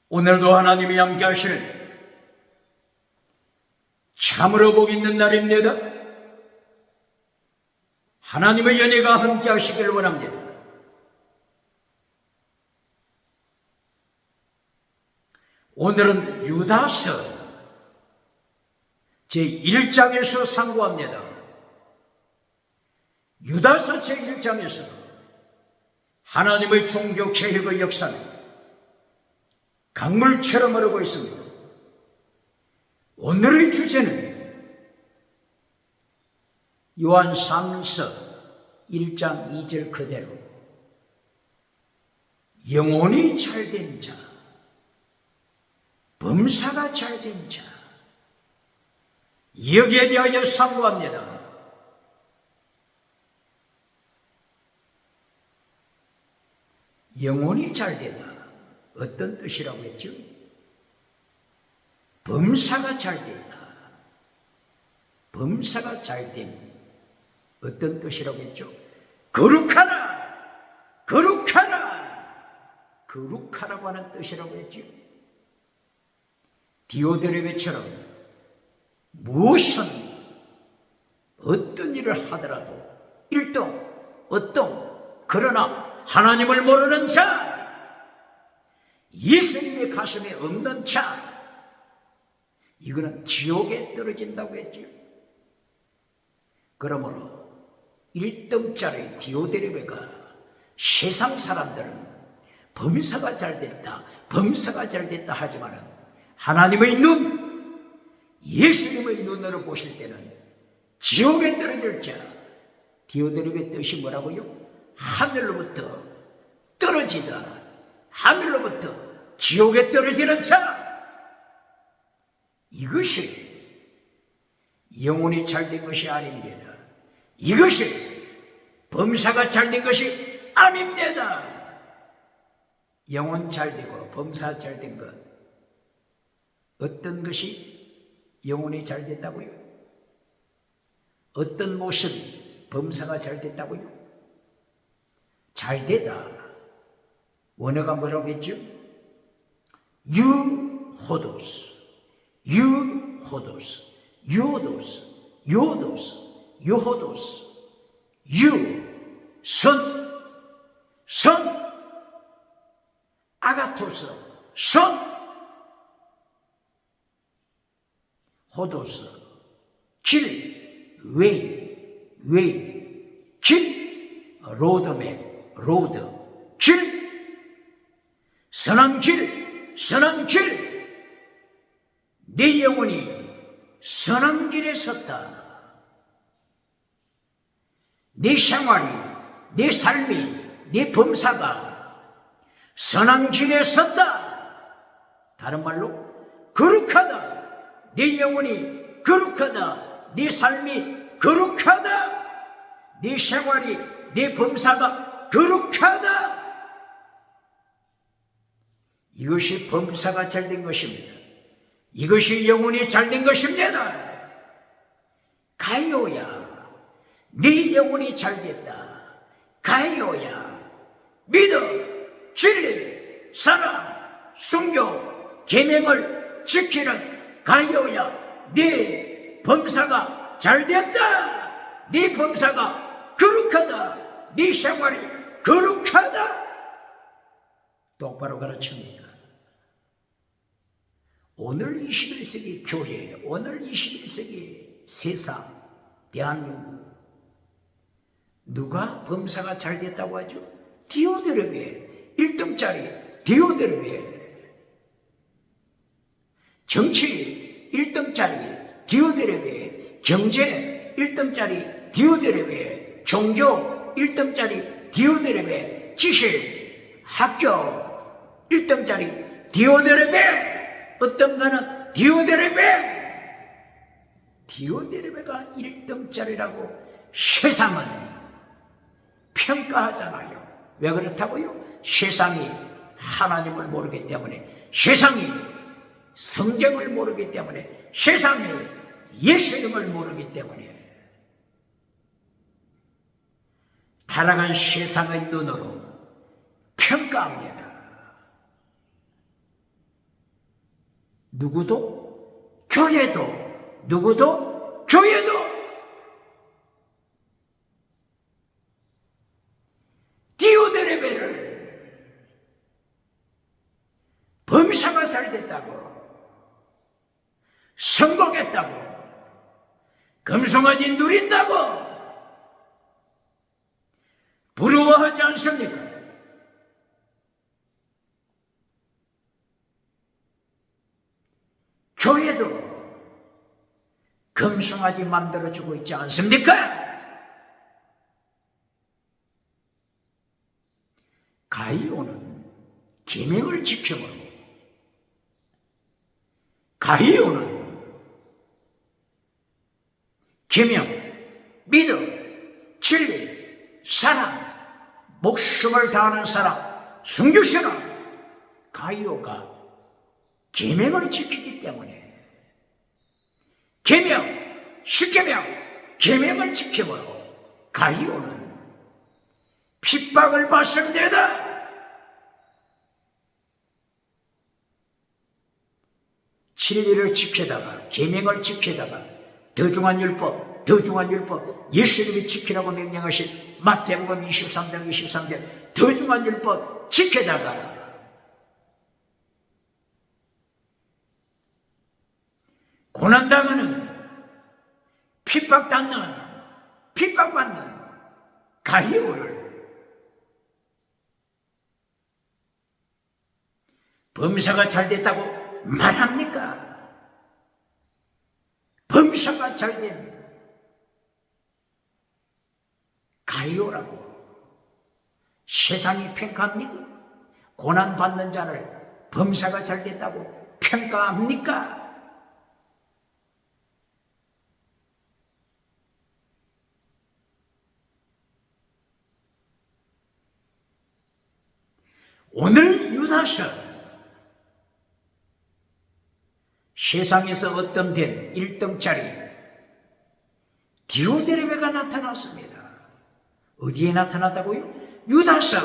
오늘도 하나님이 함께 하시는 참으로 복 있는 날입니다. 하나님의 연혜가 함께 하시길 원합니다. 오늘은 유다서 제1장에서 상고합니다. 유다서 제1장에서 하나님의 종교 개혁의 역사는 강물처럼 흐르고 있습니다. 오늘의 주제는 요한삼서 1장 2절 그대로 영혼이 잘된 자, 범사가 잘된 자, 여기에 대하여 상고합니다. 영혼이 잘되다. 어떤 뜻이라고 했죠? 범사가 잘된다. 범사가 잘된 어떤 뜻이라고 했죠? 거룩하라! 거룩하라! 거룩하라고 하는 뜻이라고 했죠? 디오드레베처럼 무엇은 어떤 일을 하더라도 일동, 어떤 그러나 하나님을 모르는 자, 예수님의 가슴에 없는 자, 이거는 지옥에 떨어진다고 했죠. 그러므로 1등짜리 디오드레베가 세상 사람들은 범사가 잘됐다, 범사가 잘됐다 하지만은 하나님의 눈, 예수님의 눈으로 보실 때는 지옥에 떨어질 자, 디오드레베의 뜻이 뭐라고요? 하늘로부터 떨어지다, 하늘로부터 지옥에 떨어지는 자, 이것이 영혼이 잘된 것이 아닙니다. 이것이 범사가 잘된 것이 아닙니다. 영혼 잘되고 범사 잘된 것, 어떤 것이 영혼이 잘됐다고요? 어떤 모습이 범사가 잘됐다고요? 잘되다, 원어가 뭐라고 했죠? 유호도스, 유호도스, 유호도스, 유호도스, 유호도스, 선, 아가토스, 선, 호도스, 길, 웨이, 길, 로드맨, 로드, 길, 선한 길, 내 영혼이 선한 길에 섰다. 내 생활이, 내 삶이, 내 범사가 선한 길에 섰다. 다른 말로 거룩하다. 내 영혼이 거룩하다. 내 삶이 거룩하다. 내 생활이, 내 범사가 거룩하다. 이것이 범사가 잘된 것입니다. 이것이 영혼이 잘된 것입니다. 가요야, 네 영혼이 잘됐다. 가요야, 믿어, 진리, 사랑, 순교, 계명을 지키는 가요야, 네 범사가 잘됐다. 네 범사가 거룩하다. 네 생활이 거룩하다. 똑바로 가르칩니다. 오늘 21세기 교회, 오늘 21세기 세상, 대한민국, 누가 범사가 잘 됐다고 하죠? 디오드레베, 1등짜리 디오드레베. 정치 1등짜리 디오드레베, 경제 1등짜리 디오드레베, 종교 1등짜리 디오드레베, 지식, 학교 1등짜리 디오드레베. 어떤가는 디오드레베가 1등짜리라고 세상은 평가하잖아요. 왜 그렇다고요? 세상이 하나님을 모르기 때문에, 세상이 성경을 모르기 때문에, 세상이 예수님을 모르기 때문에 타락한 세상의 눈으로 평가합니다. 누구도 교회도 누구도 교회도 디오데레베를 범사가 잘 됐다고 성공했다고 금송아지 누린다고 부러워하지 않습니까? 교회도 금송아지 만들어주고 있지 않습니까? 가이오는 계명을 지켜보고 가이오는 계명, 믿음, 진리, 사랑, 목숨을 다하는 사람, 순교신앙 가이오가 계명을 지키기 때문에 계명, 십계명, 계명을 지켜보고 가이오는 핍박을 받습니다. 진리를 지키다가 계명을 지키다가 더 중한 율법, 더 중한 율법 예수님이 지키라고 명령하신 마태복음 23장 23절 더 중한 율법 지키다가 고난당하는 핍박받는 가이오를 범사가 잘 됐다고 말합니까? 범사가 잘 된 가이오라고 세상이 평가합니까? 고난받는 자를 범사가 잘 됐다고 평가합니까? 오늘 유다서 세상에서 어떤 된 1등짜리 디오데레베가 나타났습니다. 어디에 나타났다고요? 유다서.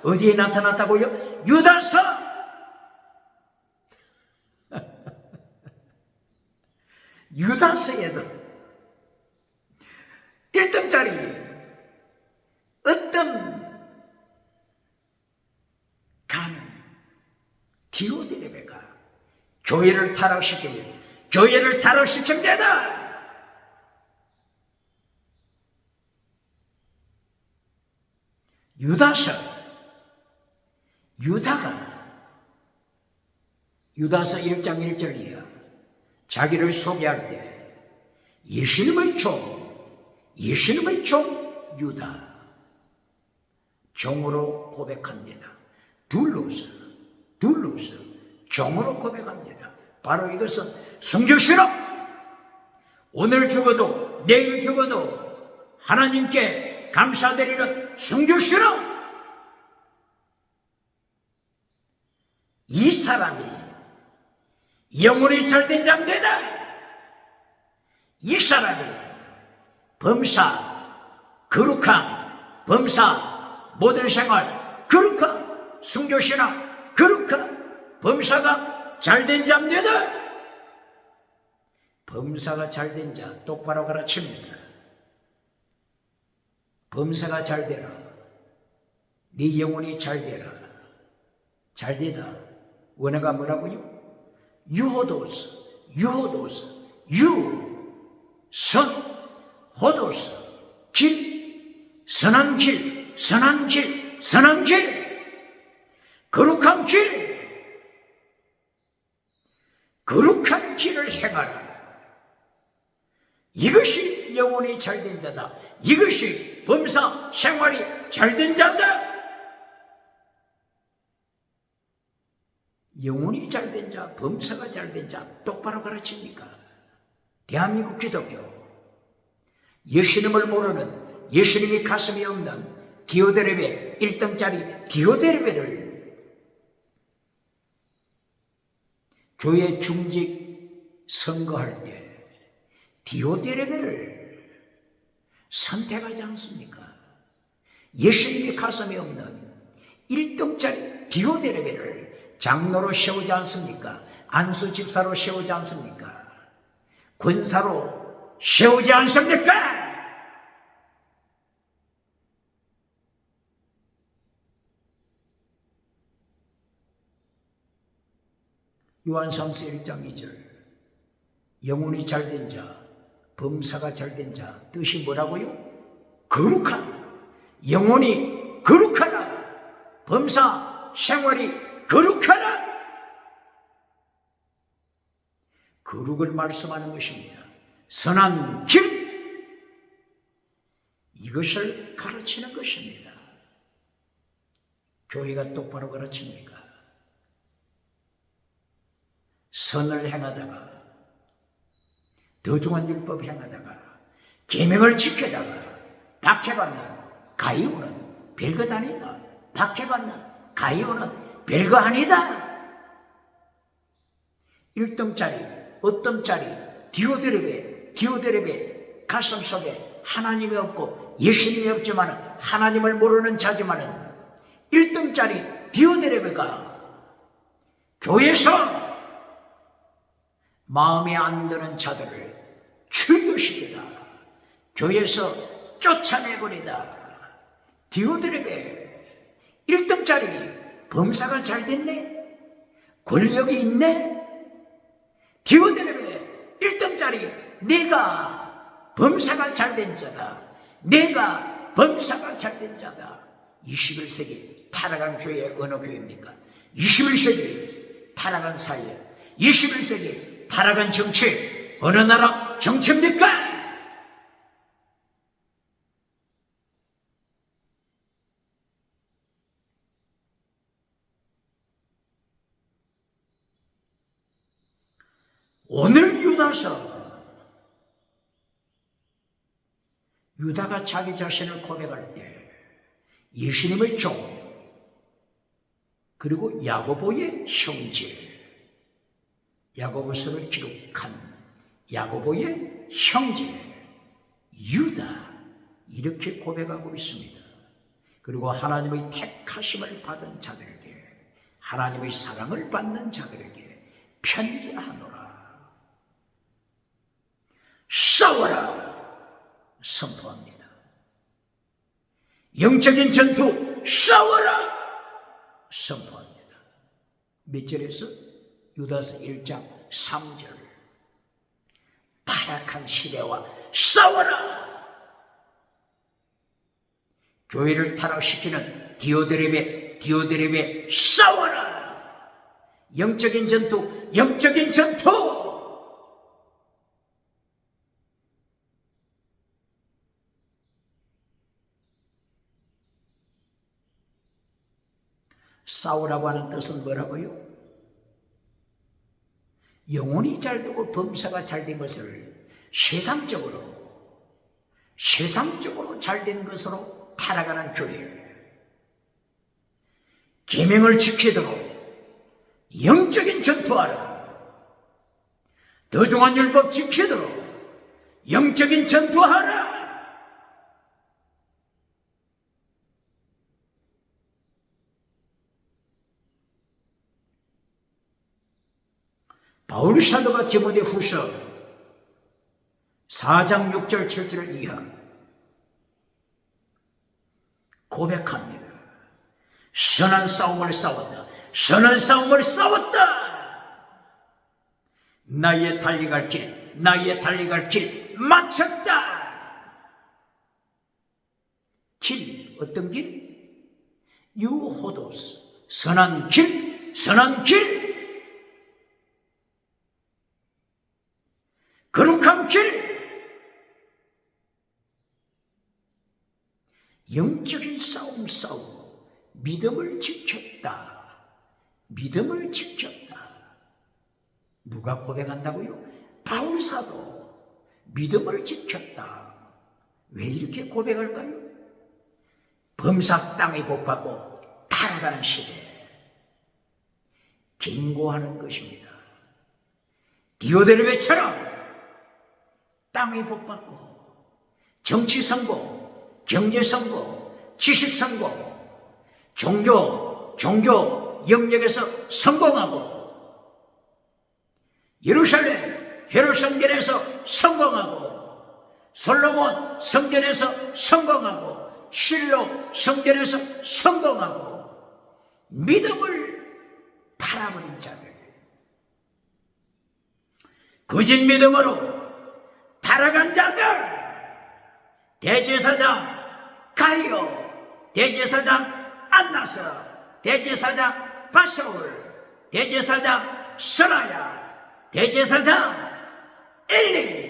어디에 나타났다고요? 유다서. 유다서에도 1등짜리 어떤 가는 디오데레베가 교회를 타락시킵니다. 유다서 1장 1절이야. 자기를 소개할 때 예수님의 종 유다 종으로 고백합니다. 둘러서 종으로 고백합니다. 바로 이것은 순교신앙. 오늘 죽어도 내일 죽어도 하나님께 감사드리는 순교신앙. 이 사람이 영혼이 잘된 자입니다. 이 사람이 범사, 거룩함, 범사, 모든 생활, 거룩함, 순교신앙, 거룩함, 범사가 잘된 자입니다. 범사가 잘된 자 똑바로 가르칩니다. 범사가 잘되라. 네 영혼이 잘되라. 잘되다. 원어가 뭐라고요? 유호도스, 선, 호도스, 길, 선한 길, 거룩한 길을 행하라. 이것이 영혼이 잘된 자다. 이것이 범사 생활이 잘된 자다. 영혼이 잘된 자, 범사가 잘된 자 똑바로 가르칩니까? 대한민국 기독교 예수님을 모르는, 예수님이 가슴이 없는 디오데레베 1등짜리 디오데레베를 교회 중직 선거할 때 디오데레베를 선택하지 않습니까? 예수님이 가슴이 없는 1등짜리 디오데레베를 장로로 세우지 않습니까? 안수 집사로 세우지 않습니까? 권사로 세우지 않습니까? 요한삼서 1장 2절 영혼이 잘된 자, 범사가 잘된 자, 뜻이 뭐라고요? 거룩한, 영혼이 거룩하라, 범사 생활이 거룩하라. 거룩을 말씀하는 것입니다. 선한 길, 이것을 가르치는 것입니다. 교회가 똑바로 가르칩니까? 선을 행하다가, 더중한 율법 행하다가, 계명을 지키다가 박해받는 가이오는 별것 아니다. 박해받는 가이오는 별거 아니다. 1등짜리, 어떤 짜리, 디오드렙의 가슴 속에 하나님이 없고 예수님이 없지만 하나님을 모르는 자지만 1등짜리 디오드렙가 교회에서 마음에 안 드는 자들을 출교시키다, 교회에서 쫓아내버리다. 디오드렙의 1등짜리 범사가 잘 됐네, 권력이 있네. 디오드렙의 1등짜리 내가 범사가 잘된 자다, 내가 범사가 잘된 자다. 21세기 타락한 교회 어느 교회입니까? 21세기 타락한 사회, 21세기 타락한 정치 어느 나라 정치입니까? 오늘 유다가 자기 자신을 고백할 때 예수님의 종, 그리고 야고보의 형제, 야고보서를 기록한 야고보의 형제 유다, 이렇게 고백하고 있습니다. 그리고 하나님의 택하심을 받은 자들에게, 하나님의 사랑을 받는 자들에게 편지하노라. 싸워라 선포합니다. 영적인 전투 싸워라 선포합니다. 몇 절에서? 유다서 1장 3절. 타락한 시대와 싸워라. 교회를 타락시키는 디오드렙의 싸워라. 영적인 전투, 영적인 전투. 싸우라고 하는 뜻은 뭐라고요? 영혼이 잘되고 범사가 잘된 것을 세상적으로 잘된 것으로 타락하는 교회, 계명을 지키도록 영적인 전투하라. 더중한 율법 지키도록 영적인 전투하라. 바울 사도가 디모데 후서 4장 6절 7절을 이하 고백합니다. 선한 싸움을 싸웠다. 선한 싸움을 싸웠다. 나의 달려갈 길 마쳤다. 길, 어떤 길? 유호도스, 선한 길. 거룩한 길, 영적인 싸움 싸우고 믿음을 지켰다. 누가 고백한다고요? 바울 사도 믿음을 지켰다. 왜 이렇게 고백할까요? 범사 땅에 복받고 타락하는 시대에 경고하는 것입니다. 디오드렙처럼 땅에 복받고 정치 선거, 경제 선거, 지식 선거, 종교 영역에서 성공하고 예루살렘 헤롯 성전에서 성공하고, 솔로몬 성전에서 성공하고, 실로 성전에서 성공하고, 믿음을 팔아버린 자들, 거짓 믿음으로 타락한 자들, 대제사장 가이오, 대제사장 안나스, 대제사장 바사울, 대제사장 스라야, 대제사장 엘리,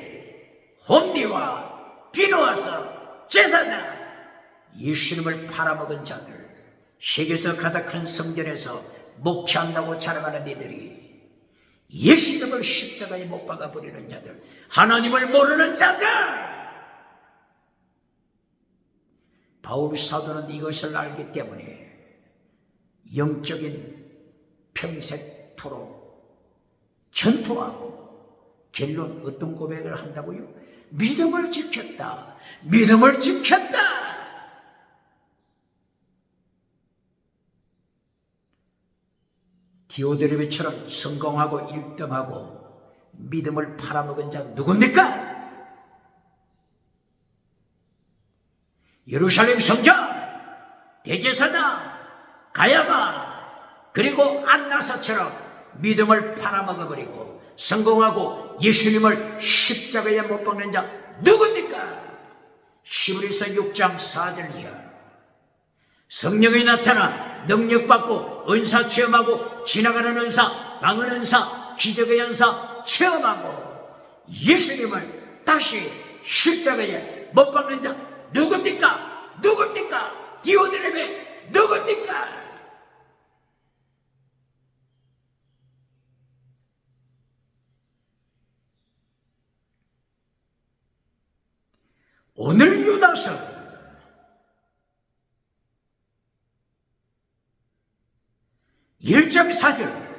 홈리와 비누아서 제사장, 예수님을 팔아먹은 자들, 세계에서 가장 큰 성전에서 목회한다고 자랑하는 이들이 예수님을 십자가에 못 박아버리는 자들, 하나님을 모르는 자들. 바울 사도는 이것을 알기 때문에 영적인 평생토록 전투하고, 결론 어떤 고백을 한다고요? 믿음을 지켰다. 믿음을 지켰다. 디오드레베처럼 성공하고 1등하고 믿음을 팔아먹은 자 누굽니까? 예루살렘 성전, 대제사장 가야바, 그리고 안나사처럼 믿음을 팔아먹어버리고 성공하고 예수님을 십자가에 못 박는 자 누굽니까? 히브리서 6장 4절 이하. 성령이 나타나 능력받고 은사 체험하고, 지나가는 은사, 방언 은사, 기적의 은사 체험하고 예수님을 다시 십자가에 못 박는 자 누굽니까? 누굽니까? 디오드레베 누굽니까? 오늘 유다서 1장 4절.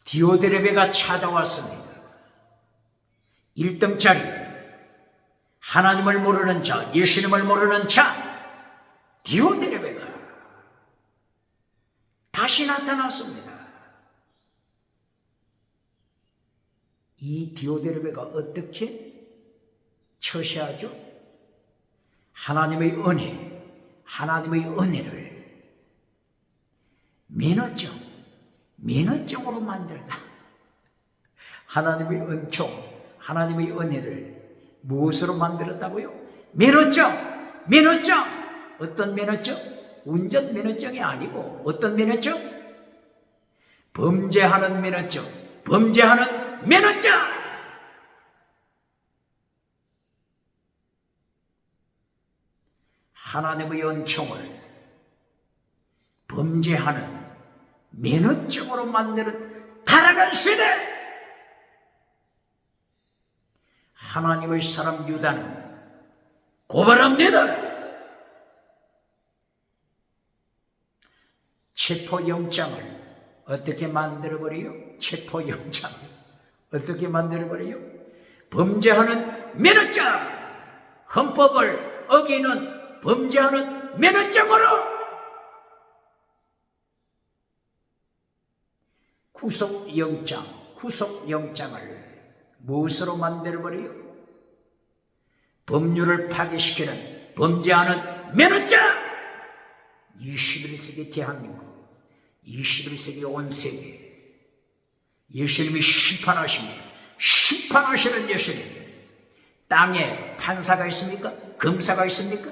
디오드레베가 찾아왔습니다. 1등짜리, 하나님을 모르는 자, 예수님을 모르는 자, 디오드레베가 다시 나타났습니다. 이 디오드레베가 어떻게 처시하죠? 하나님의 은혜, 하나님의 은혜를 면허증으로 만들다. 하나님의 은총, 하나님의 은혜를 무엇으로 만들었다고요? 면허증. 어떤 면허증? 운전 면허증이 아니고 어떤 면허증? 범죄하는 면허증. 하나님의 은총을 범죄하는 면허증으로 만드는 타락한 세대. 하나님의 사람 유다는 고발합니다. 체포영장을 어떻게 만들어버려요? 체포영장을 어떻게 만들어버려요? 범죄하는 면허증, 헌법을 어기는 범죄하는 면허증으로 구속영장을 무엇으로 만들어버려요? 법률을 파괴시키는 범죄하는 면허증. 21세기 대한민국, 21세기 온 세계, 예수님이 심판하십니다. 심판하시는 예수님. 땅에 판사가 있습니까? 검사가 있습니까?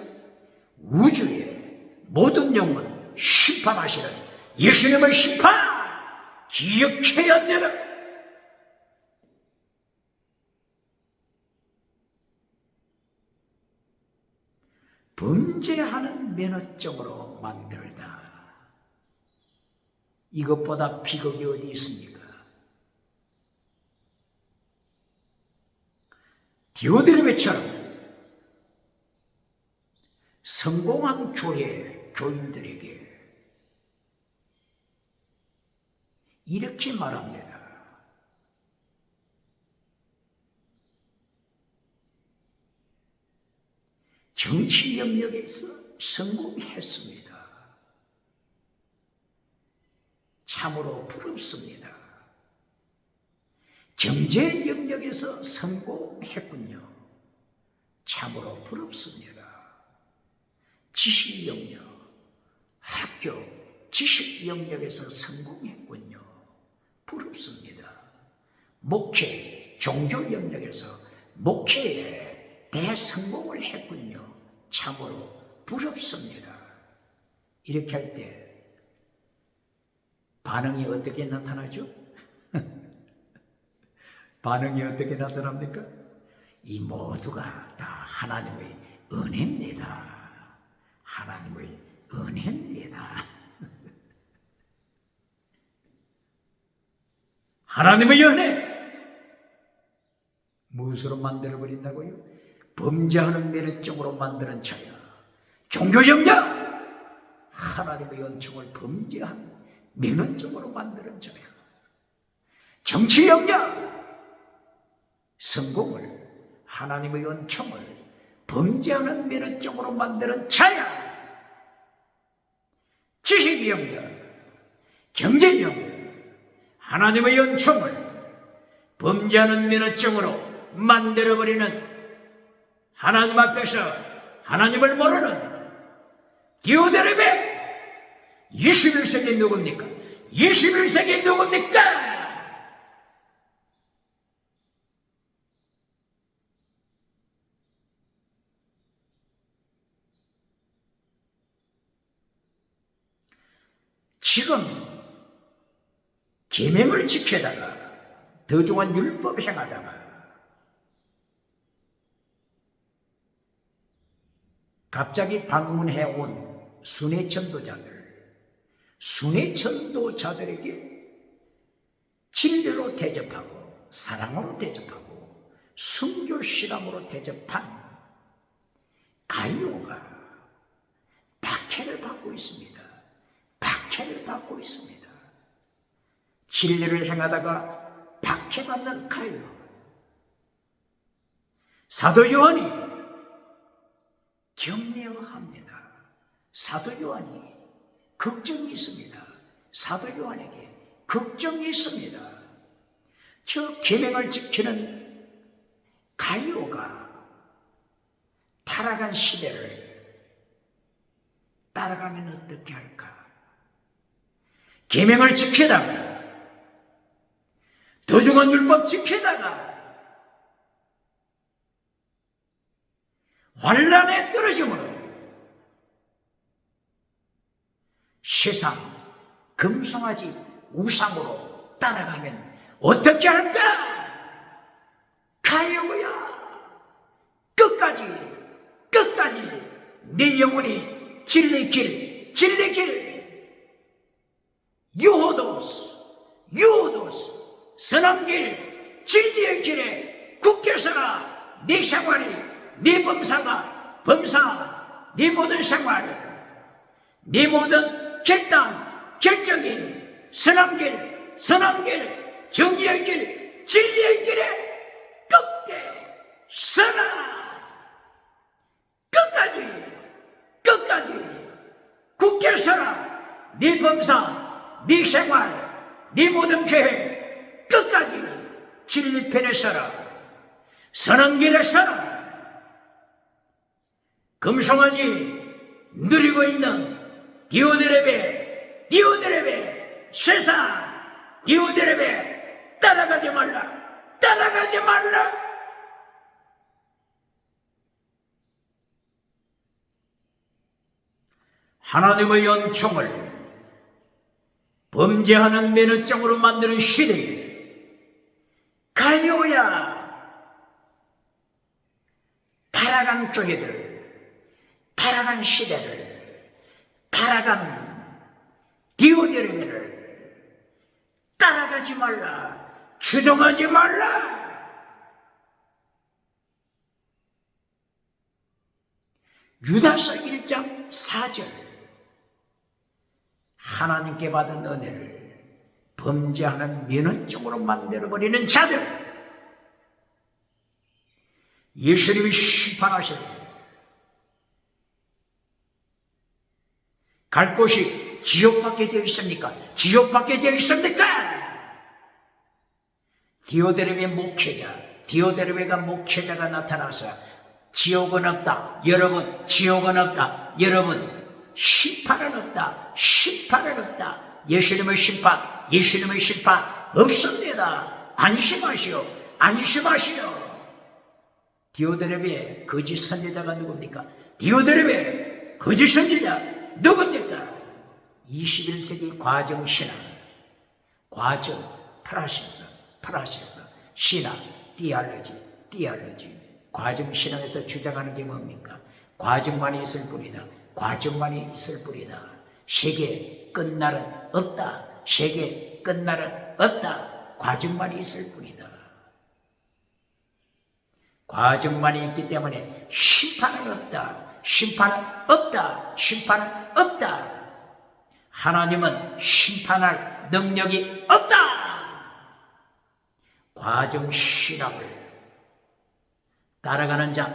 우주의 모든 영혼 심판하시는 예수님의 심판 기억해야 되는. 범죄하는 면허증으로 만들다. 이것보다 비극이 어디 있습니까? 디오드레베처럼 성공한 교인들에게 이렇게 말합니다. 정치 영역에서 성공했습니다. 참으로 부럽습니다. 경제 영역에서 성공했군요. 참으로 부럽습니다. 지식 영역, 학교, 지식 영역에서 성공했군요. 부럽습니다. 목회, 종교 영역에서 목회에 대성공을 했군요. 참으로 부럽습니다. 이렇게 할 때 반응이 어떻게 나타나죠? 반응이 어떻게 나타납니까? 이 모두가 다 하나님의 은혜입니다. 하나님의 은혜입니다. 하나님의 은혜! 무엇으로 만들어버린다고요? 범죄하는 면허증으로 만드는 자야. 종교 영역! 하나님의 은총을 범죄하는 면허증으로 만드는 자야. 정치 영역! 성공을, 하나님의 은총을 범죄하는 면허증으로 만드는 자야. 지식 영역, 경제 영역, 하나님의 은총을 범죄하는 면허증으로 만들어버리는 하나님 앞에서 하나님을 모르는 디오데르베 21세기 누굽니까? 21세기 누굽니까? 지금 계명을 지키다가 더중한 율법 행하다가 갑자기 방문해 온 순회천도자들에게 진리로 대접하고 사랑으로 대접하고 순교실함으로 대접한 가이오가 박해를 받고 있습니다. 박해를 받고 있습니다. 진리를 행하다가 박해받는 가이오. 사도 요한이 격려합니다. 사도 요한이 걱정이 있습니다. 사도 요한에게 걱정이 있습니다. 저 계명을 지키는 가이오가 타락한 시대를 따라가면 어떻게 할까? 계명을 지키다가 더중한 율법 지키다가 환난에 떨어짐으로 세상 금송아지 우상으로 따라가면 어떻게 할까? 가요야 끝까지 네 영혼이 진리길 유호도스 선한 길 진리의 길에 굳게 서라. 네 생활이 네 범사 네 모든 생활 네 모든 결정이 선한 길 정의의 길 진리의 길에 굳게 서라. 끝까지 굳게 서라. 네 범사 네 생활 네 모든 죄 끝까지 진리편에 서라. 선한 길에 서라. 금송아지 누리고 있는 디오데레베 세상 디오데레베 따라가지 말라. 하나님의 은총을 범죄하는 면허증으로 만드는 시대에 가요야 타락한 교회들, 타락한 시대를, 타락한 디오데르베를 따라가지 말라. 추종하지 말라. 유다서 1장 4절 하나님께 받은 은혜를 범죄하는 면허증으로 만들어버리는 자들 예수님이 심판하실 때 갈 곳이 지옥받게 되어 있습니까? 지옥받게 되어 있습니까? 디오드레베 목회자, 디오드레베가 목회자가 나타나서 지옥은 없다. 여러분, 지옥은 없다. 여러분, 심판은 없다. 심판은 없다. 예수님의 심판, 예수님의 심판 없습니다. 안심하시오. 안심하시오. 디오드레베 거짓 선지자가 누굽니까? 디오드레베 거짓 선지자 누굽니까? 21세기 과정신앙, 과정, 프라시스, 신앙, 디알러지, 과정신앙에서 주장하는 게 뭡니까? 과정만이 있을 뿐이다. 과정만이 있을 뿐이다. 세계 끝날은 없다. 세계 끝날은 없다. 과정만이 있을 뿐이다. 과정만이 있기 때문에 심판은 없다. 심판은 없다. 심판은 없다. 하나님은 심판할 능력이 없다. 과정신앙을 따라가는 자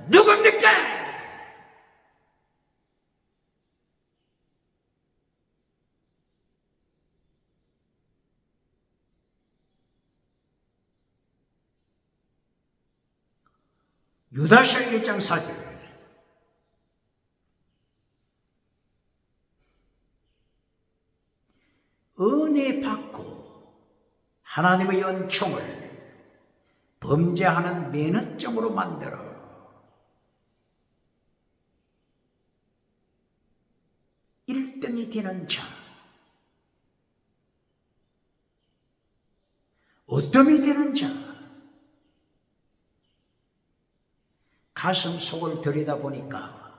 누굽니까? 유다서 1장 4절. 은혜 받고 하나님의 은총을 범죄하는 면허증으로 만들어 일등이 되는 자, 어둠이 되는 자, 가슴 속을 들여다보니까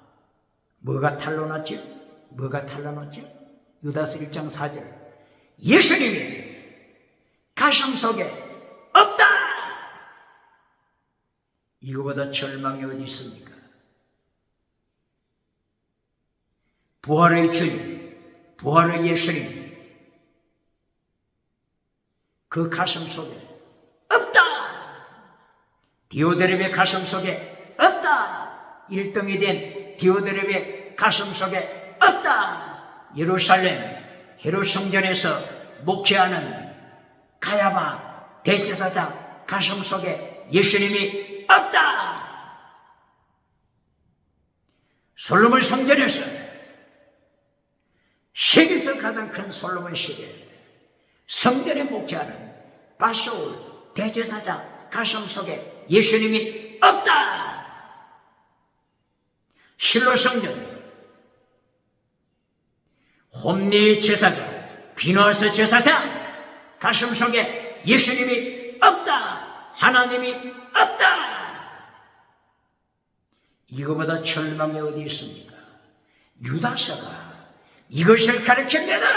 뭐가 탄로났죠? 뭐가 탄로났죠? 유다서 1장 4절. 예수님이 가슴 속에 없다! 이거보다 절망이 어디 있습니까? 부활의 주님, 부활의 예수님, 그 가슴 속에 없다! 디오드렙의 가슴 속에 없다! 1등이 된 디오드렙의 가슴 속에 없다! 예루살렘 헤롯 성전에서 목회하는 가야바 대제사장 가슴 속에 예수님이 없다! 솔로몬 성전에서 세계에서 가장 큰 솔로몬 시대 성전에 목회하는 바소울 대제사장 가슴 속에 예수님이 없다! 실로 성전 홈리 제사장 비누아스 제사장 가슴 속에 예수님이 없다! 하나님이 없다! 이거보다 절망이 어디 있습니까? 유다서가 이것을 가르칩니다.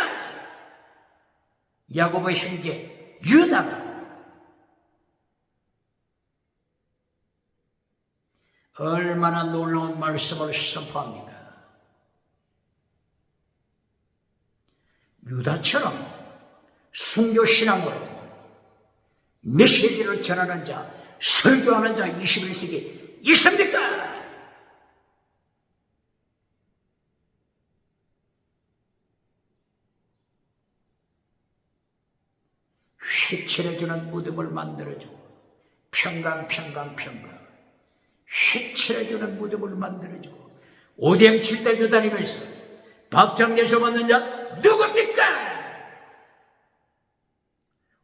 야고보의 형제 유다가 얼마나 놀라운 말씀을 선포합니다. 유다처럼 순교신앙으로 메시지를 전하는 자, 설교하는 자 21세기 있습니까? 휘칠해주는 무덤을 만들어주고 평강 휘칠해주는 무덤을 만들어주고 오뎅 칠대주 다니면서 박장대소 받는 자 누굽니까?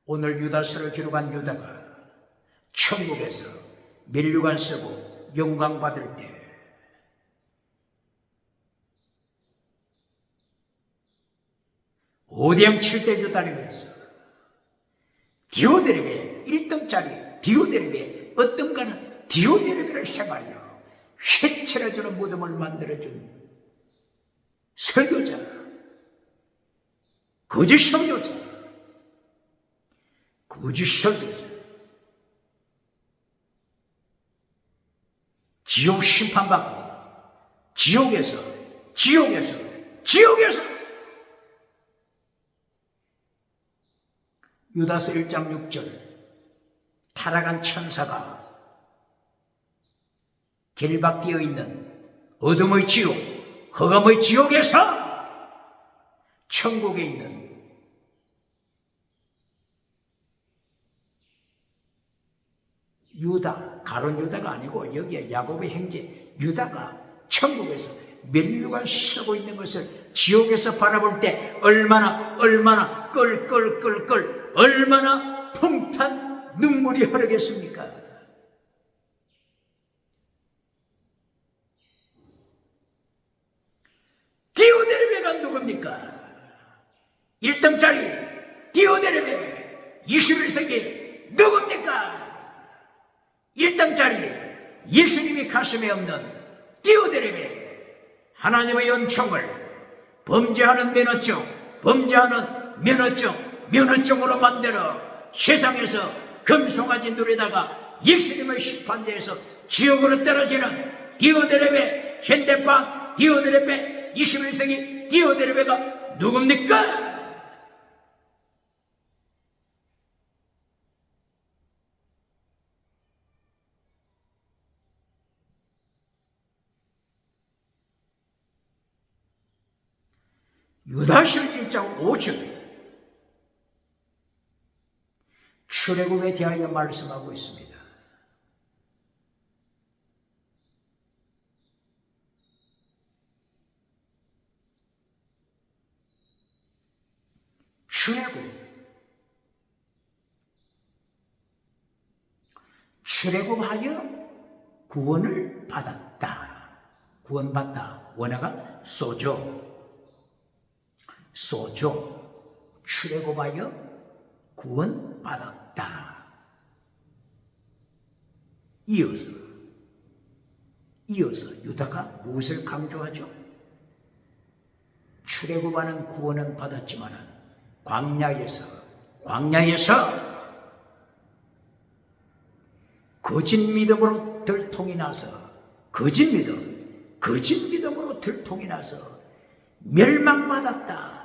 오늘 유다서를 기록한 유다가 천국에서 면류관 쓰고 영광받을 때 오뎅 칠대주 다니면서 디오드레베 1등짜리 디오드레베 어떤가는 디오드레베를 행하여 회칠해주는 무덤을 만들어준 설교자, 거짓 설교자, 지옥 심판받고 지옥에서 유다서 1장 6절 타락한 천사가 결박되어 있는 어둠의 지옥, 흑암의 지옥에서 천국에 있는 유다, 가룟 유다가 아니고 여기에 야곱의 형제 유다가 천국에서 면류관 쓰고 있는 것을 지옥에서 바라볼 때 얼마나 껄껄껄껄 얼마나 풍탄 눈물이 흐르겠습니까? 디오데르베가 누굽니까? 1등짜리 디오데르베 21세기 누굽니까? 1등짜리 예수님이 가슴에 없는 디오데르베 하나님의 은총을 범죄하는 면허증으로 만들어 세상에서 금송아지 누리다가 예수님의 심판대에서 지옥으로 떨어지는 디오데르베 현대판 디오데르베 21세기 디오데르베가 누굽니까? 유다서 1장 5절 출애굽에 대하여 말씀하고 있습니다. 출애굽하여 구원을 받았다. 구원받다. 원어가 소조. 출애굽하여 구원받았다. 이어서 유다가 무엇을 강조하죠? 출애굽하는 구원은 받았지만 광야에서 거짓 믿음으로 들통이 나서 거짓 믿음으로 들통이 나서 멸망받았다.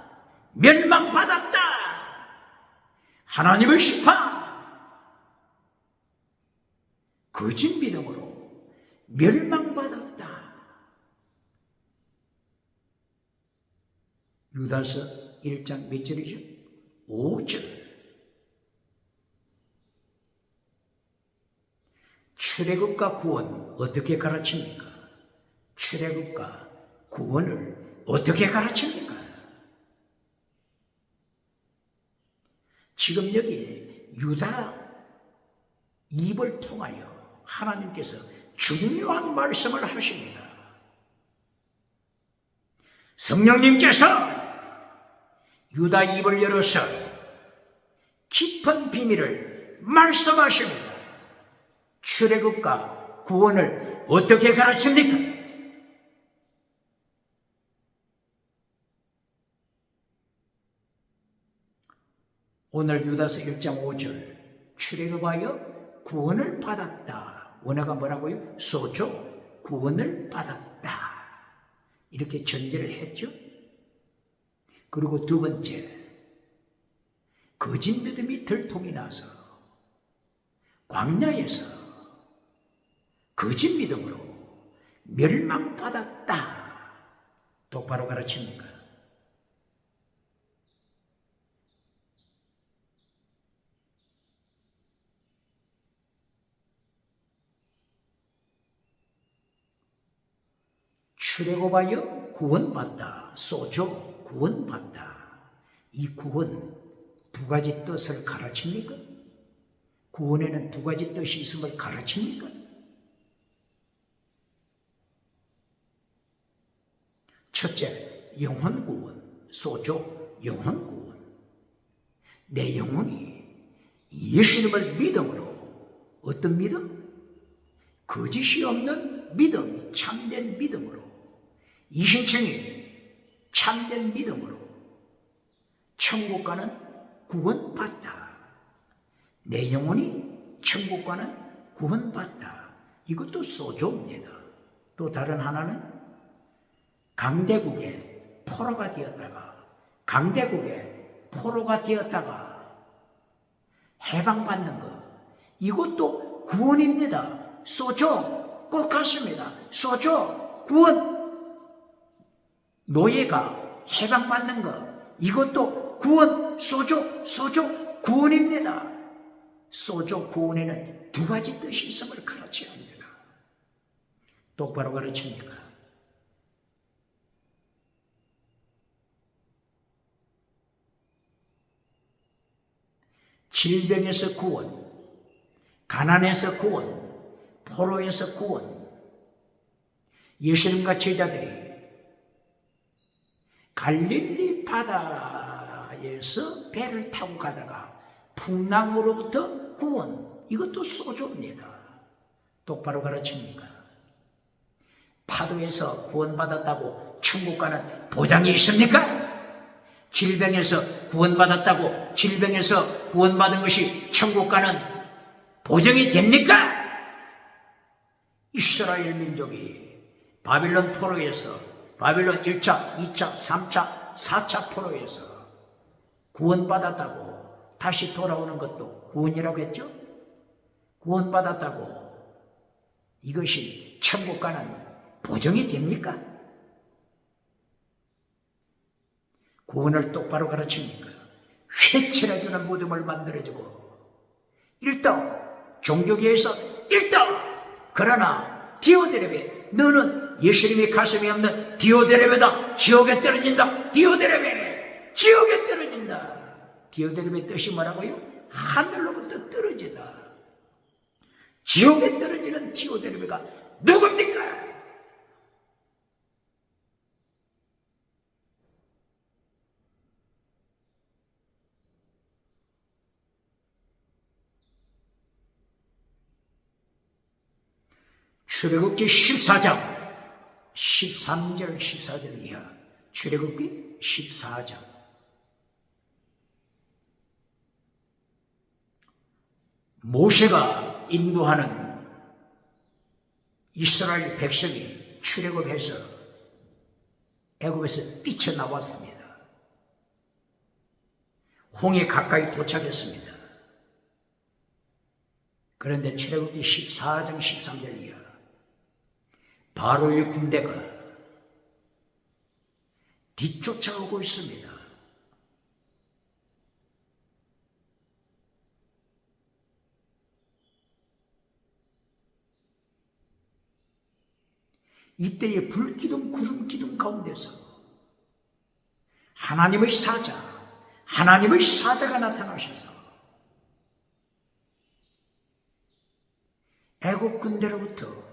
하나님의 심판. 거짓 믿음으로 멸망받았다. 유다서 1장 몇 절이죠? 5절. 출애굽과 구원 어떻게 가르칩니까? 출애굽과 구원을 어떻게 가르칩니까? 지금 여기 유다 입을 통하여 하나님께서 중요한 말씀을 하십니다. 성령님께서 유다 입을 열어서 깊은 비밀을 말씀하십니다. 출애굽과 구원을 어떻게 가르칩니까? 오늘 유다서 1장 5절 출애굽하여 구원을 받았다. 원어가 뭐라고요? 소조, 구원을 받았다. 이렇게 전제를 했죠. 그리고 두 번째, 거짓 믿음이 들통이 나서 광야에서 거짓 믿음으로 멸망받았다. 똑바로 가르칩니까? 출애굽하여 구원받다. 소조, 구원받다. 이 구원 두 가지 뜻을 가르칩니까? 구원에는 두 가지 뜻이 있음을 가르칩니까? 첫째, 영혼 구원. 소조, 영혼 구원. 내 영혼이 예수님을 믿음으로, 어떤 믿음? 거짓이 없는 믿음, 참된 믿음으로, 이신청이 참된 믿음으로 천국 가는 구원받다. 내 영혼이 천국 가는 구원받다. 이것도 소조입니다. 또 다른 하나는 강대국의 포로가 되었다가 해방받는 것. 이것도 구원입니다. 소조 꼭 같습니다. 소조 구원. 노예가 해방받는 것. 이것도 구원, 소조 구원입니다. 소조 구원에는 두 가지 뜻이 있음을 가르쳐야 합니다. 똑바로 가르칩니까? 질병에서 구원, 가난에서 구원, 포로에서 구원. 예수님과 제자들이 갈릴리 바다에서 배를 타고 가다가 풍랑으로부터 구원, 이것도 소조입니다. 똑바로 가르칩니까? 파도에서 구원받았다고 천국 가는 보장이 있습니까? 질병에서 구원받았다고 질병에서 구원받은 것이 천국 가는 보장이 됩니까? 이스라엘 민족이 바빌론 포로에서 바빌론 1차, 2차, 3차, 4차 포로에서 구원받았다고 다시 돌아오는 것도 구원이라고 했죠? 구원받았다고 이것이 천국 가는 보장이 됩니까? 구원을 똑바로 가르칩니까? 회칠해주는 무덤을 만들어주고 1등, 종교계에서 1등! 그러나 디오데레베, 너는 예수님이 가슴이 없는 디오데레베다. 지옥에 떨어진다. 디오데레베, 지옥에 떨어진다. 디오데레베 뜻이 뭐라고요? 하늘로부터 떨어지다. 지옥에 떨어지는 디오데레베가 누굽니까? 출애굽기 14장 13절 14절 이하. 출애굽기 14장. 모세가 인도하는 이스라엘 백성이 출애굽해서 애굽에서 뛰쳐나왔습니다. 홍해 가까이 도착했습니다. 그런데 출애굽기 14장 13절 이하. 바로의 군대가 뒤쫓아오고 있습니다. 이때의 불기둥 구름기둥 가운데서 하나님의 사자가 나타나셔서 애국 군대로부터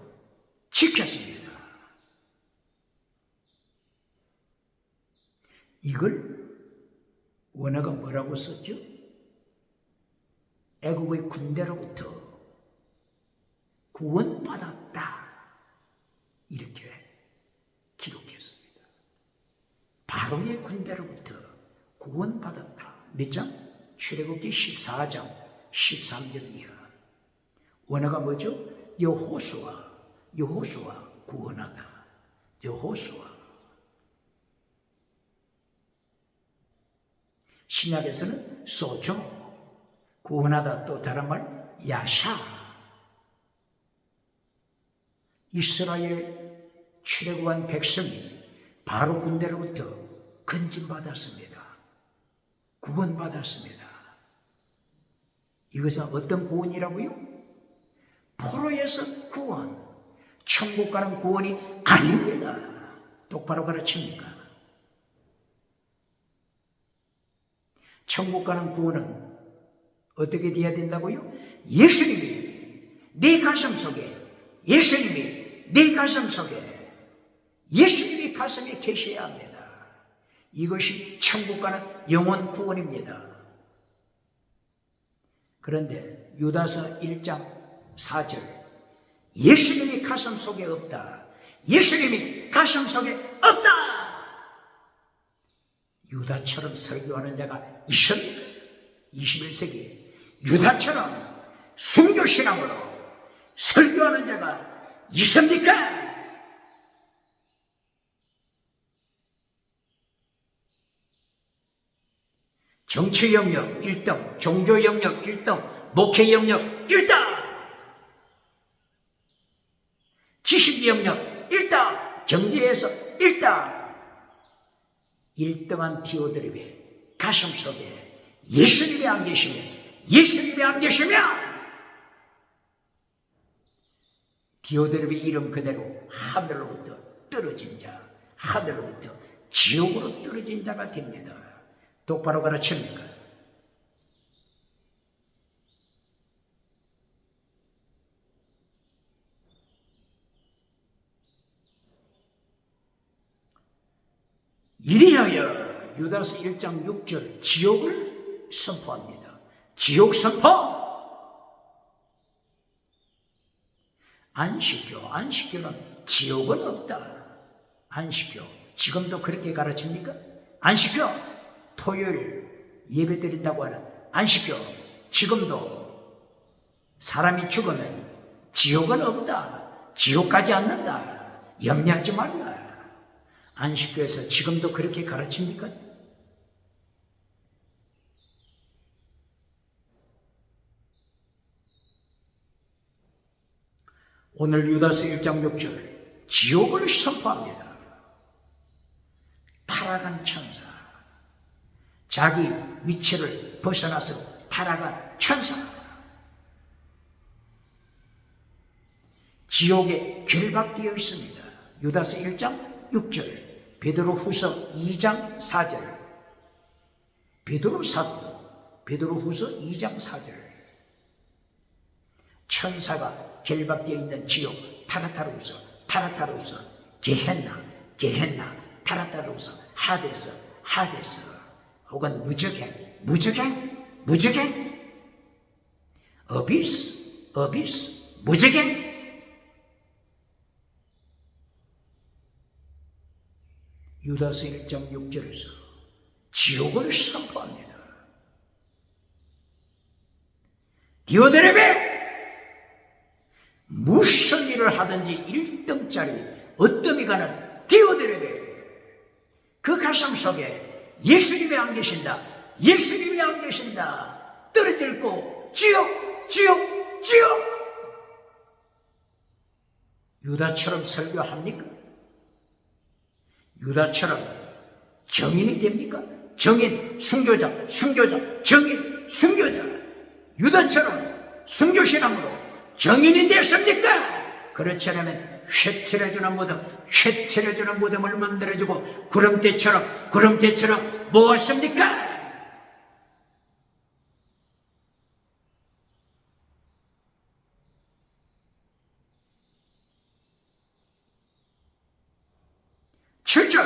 지켰습니다. 이걸 원어가 뭐라고 썼죠? 애국의 군대로부터 구원받았다. 이렇게 기록했습니다. 바로의 군대로부터 구원받았다. 몇 장? 출애굽기 14장 13절 이하. 원어가 뭐죠? 여호수아 구원하다. 여호수아. 신약에서는 소조 구원하다. 또 다른 말 야샤. 이스라엘 출애굽한 백성이 바로 군대로부터 건진받았습니다. 구원받았습니다. 이것은 어떤 구원이라고요? 포로에서 구원, 천국 가는 구원이 아닙니다. 똑바로 가르칩니까? 천국 가는 구원은 어떻게 돼야 된다고요? 예수님이 내 가슴 속에, 예수님이 가슴에 계셔야 합니다. 이것이 천국 가는 영원 구원입니다. 그런데 유다서 1장 4절, 예수님이 가슴 속에 없다. 예수님이 가슴 속에 없다. 유다처럼 설교하는 자가 있습니까? 21세기 유다처럼 순교신앙으로 설교하는 자가 있습니까? 정치 영역 1등, 종교 영역 1등, 목회 영역 1등, 지식 영역 1등, 경제에서 1등. 1등한 디오드립의 가슴 속에 예수님이 안 계시면, 예수님이 안 계시면 디오드립의 이름 그대로 하늘로부터 떨어진 자, 하늘로부터 지옥으로 떨어진 자가 됩니다. 똑바로 가르칩니까? 이리하여 유다서 1장 6절 지옥을 선포합니다. 지옥 선포! 안식교는 지옥은 없다. 안식교 지금도 그렇게 가르칩니까? 안식교 토요일 예배 드린다고 하는 안식교 지금도 사람이 죽으면 지옥은 없다. 지옥 가지 않는다. 염려하지 말라. 안식교에서 지금도 그렇게 가르칩니까? 오늘 유다서 1장 6절 지옥을 선포합니다. 타락한 천사, 자기 위치를 벗어나서 타락한 천사, 지옥에 결박되어 있습니다. 유다서 1장 6절, 베드로후서 2장 4절, 베드로 사도 베드로후서 2장 4절, 천사가 결박되어 있는 지옥, 타르타루스, 게헨나, 타르타루스, 하데스, 혹은 무적행, 어비스, 무적행. 유다서 1장 6절에서 지옥을 선포합니다. 디오드레베 무슨 일을 하든지 1등짜리 어떤 이가는 디오드레베 그 가슴 속에 예수님이 안 계신다. 예수님이 안 계신다. 떨어질 곳 지옥. 유다처럼 설교합니까? 유다처럼 정인이 됩니까? 정인, 순교자, 정인, 순교자. 유다처럼 순교신앙으로 정인이 됐습니까? 그렇지 않으면 휘트려주는 무덤을 만들어주고 구름대처럼 모았습니까? (7절)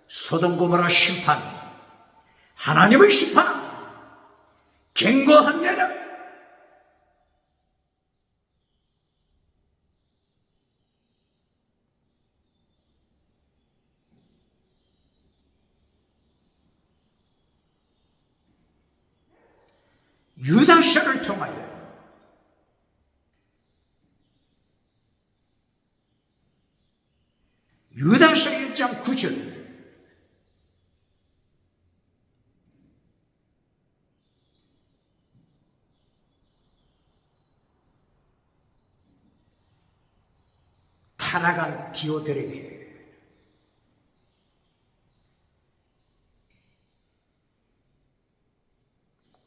소돔 고모라 심판, 하나님의 심판 경고합니다. 유다서를 통하여 유다서 1장 9절 타락한 디오드레베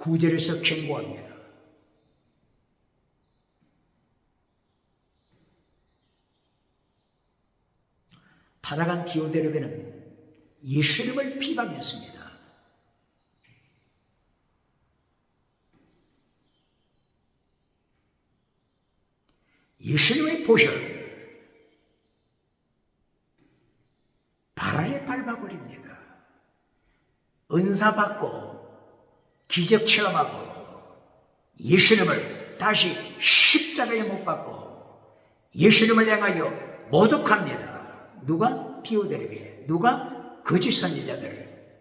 구절에서 경고합니다. 타락한 디오드레베는 예수님을 비방했습니다. 예수님의 보혈 발 아래 밟아버립니다. 은사 받고 기적 체험하고 예수님을 다시 십자가에 못 박고 예수님을 향하여 모독합니다. 누가? 디오드레베. 누가? 거짓 선지자들.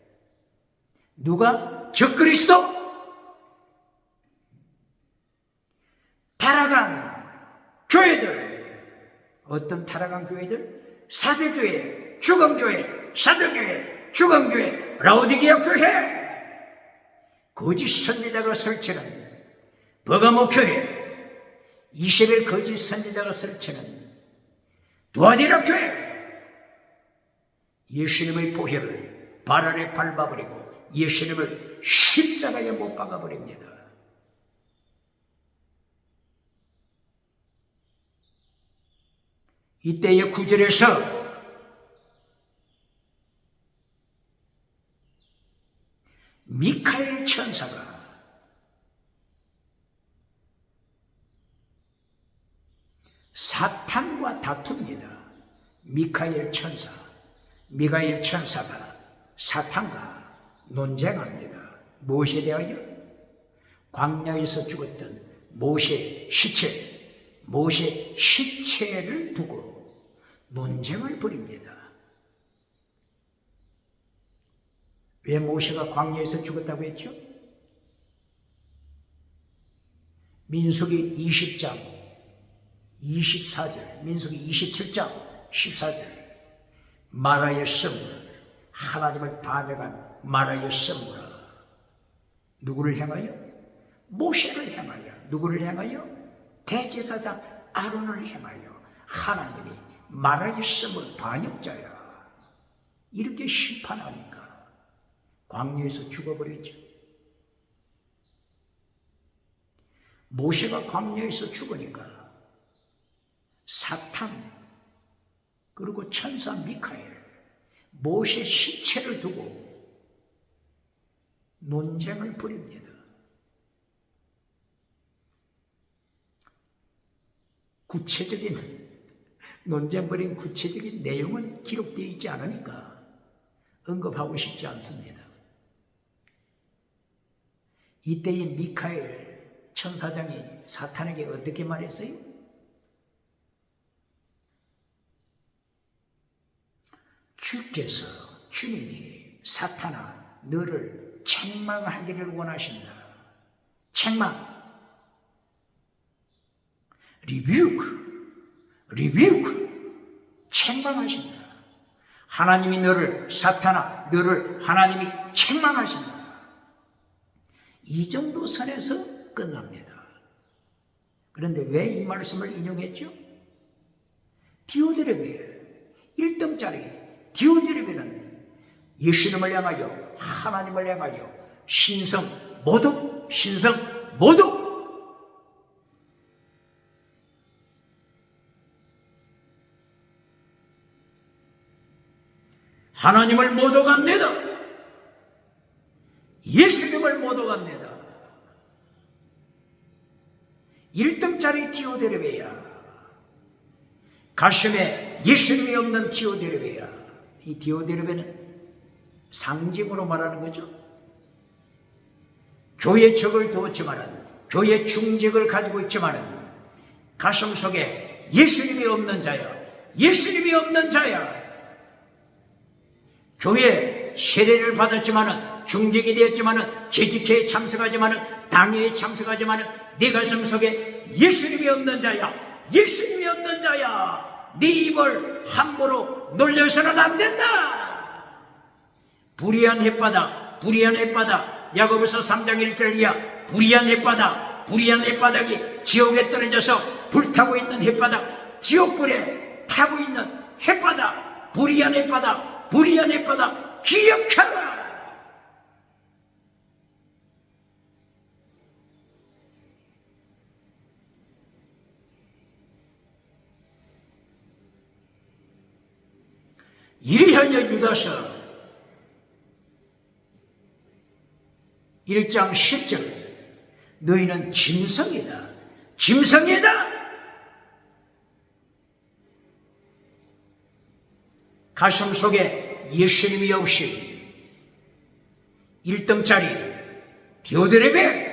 누가? 적그리스도. 타락한 교회들. 어떤 타락한 교회들? 사대교회, 주검교회, 사도교회, 주검교회, 라오디게아 교회. 거짓 선지자가 설치는 버가모 교회, 이세벨 거짓 선지자가 설치는 두아디라 교회, 예수님의 보혈을 발 아래 밟아버리고 예수님을 십자가에 못 박아버립니다. 이때의 구절에서 미카엘 천사가 사탄과 다툽니다. 미카엘 천사가 사탄과 논쟁합니다. 무엇에 대하여? 광야에서 죽었던 모세 시체를 두고 논쟁을 벌입니다. 왜 모세가 광야에서 죽었다고 했죠? 민수기 20장 24절, 민수기 27장 14절, 마라의 선물, 하나님을 반역한 마라의 선물아. 누구를 향하여? 모세를 향하여. 누구를 향하여? 대제사장 아론을 향하여. 하나님이 마라의 선물 반역자야, 이렇게 심판하니까 광야에서 죽어버렸죠. 모세가 광야에서 죽으니까 사탄 그리고 천사 미카엘, 모세 시체를 두고 논쟁을 벌입니다. 구체적인 논쟁 벌인 구체적인 내용은 기록되어 있지 않으니까 언급하고 싶지 않습니다. 이때의 미카엘 천사장이 사탄에게 어떻게 말했어요? 주님이 사탄아, 너를 책망하기를 원하신다. 책망, 리뷰크, 책망하신다. 하나님이 사탄아, 너를 하나님이 책망하신다. 이 정도 선에서 끝납니다. 그런데 왜 이 말씀을 인용했죠? 디오드레베 1등짜리 디오드레베는 예수님을 향하여, 하나님을 향하여 신성 모독 하나님을 모독합니다. 예수님을 모독합니다. 1등짜리 디오드레베야. 가슴에 예수님이 없는 디오드레베야. 이 디오드레베는 상징으로 말하는 거죠. 교회 적을 두었지만은, 교회 중직을 가지고 있지만은 가슴 속에 예수님이 없는 자야. 교회 세례를 받았지만은, 중직이 되었지만은, 재직회에 참석하지만은, 당회에 참석하지만은 네 가슴 속에 예수님이 없는 자야. 네 입을 함부로 놀려서는 안 된다. 불의한 햇바닥, 야고보서 3장 1절 이하, 불의한 햇바닥이 지옥에 떨어져서 불타고 있는 햇바닥, 지옥불에 타고 있는 햇바닥, 불의한 햇바닥 기억하라. 이리하여 유다서 1장 10절, 너희는 짐승이다. 가슴 속에 예수님이 없이 1등짜리 디오드레베,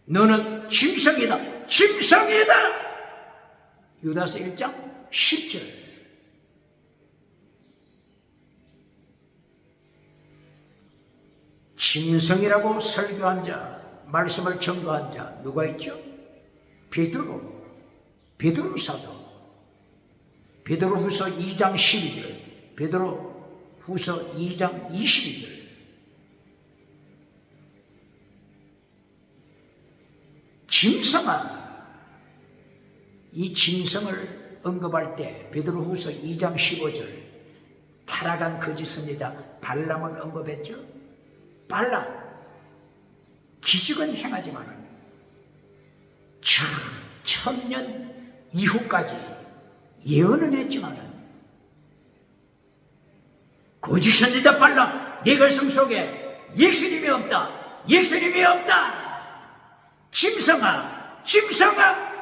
너는 짐승이다. 유다서 1장 10절. 짐승이라고 설교한 자, 말씀을 전도한 자 누가 있죠? 베드로 사도. 베드로후서 2장 12절, 베드로후서 2장 22절. 짐승아, 이 짐승을 언급할 때 베드로후서 2장 15절, 타락한 거짓입니다. 발람을 언급했죠. 발람 기적은 행하지만은 천년 이후까지 예언은 했지만은 거짓입니다. 발람 네 걸성 속에 예수님이 없다. 예수님이 없다. 짐승아 짐승아.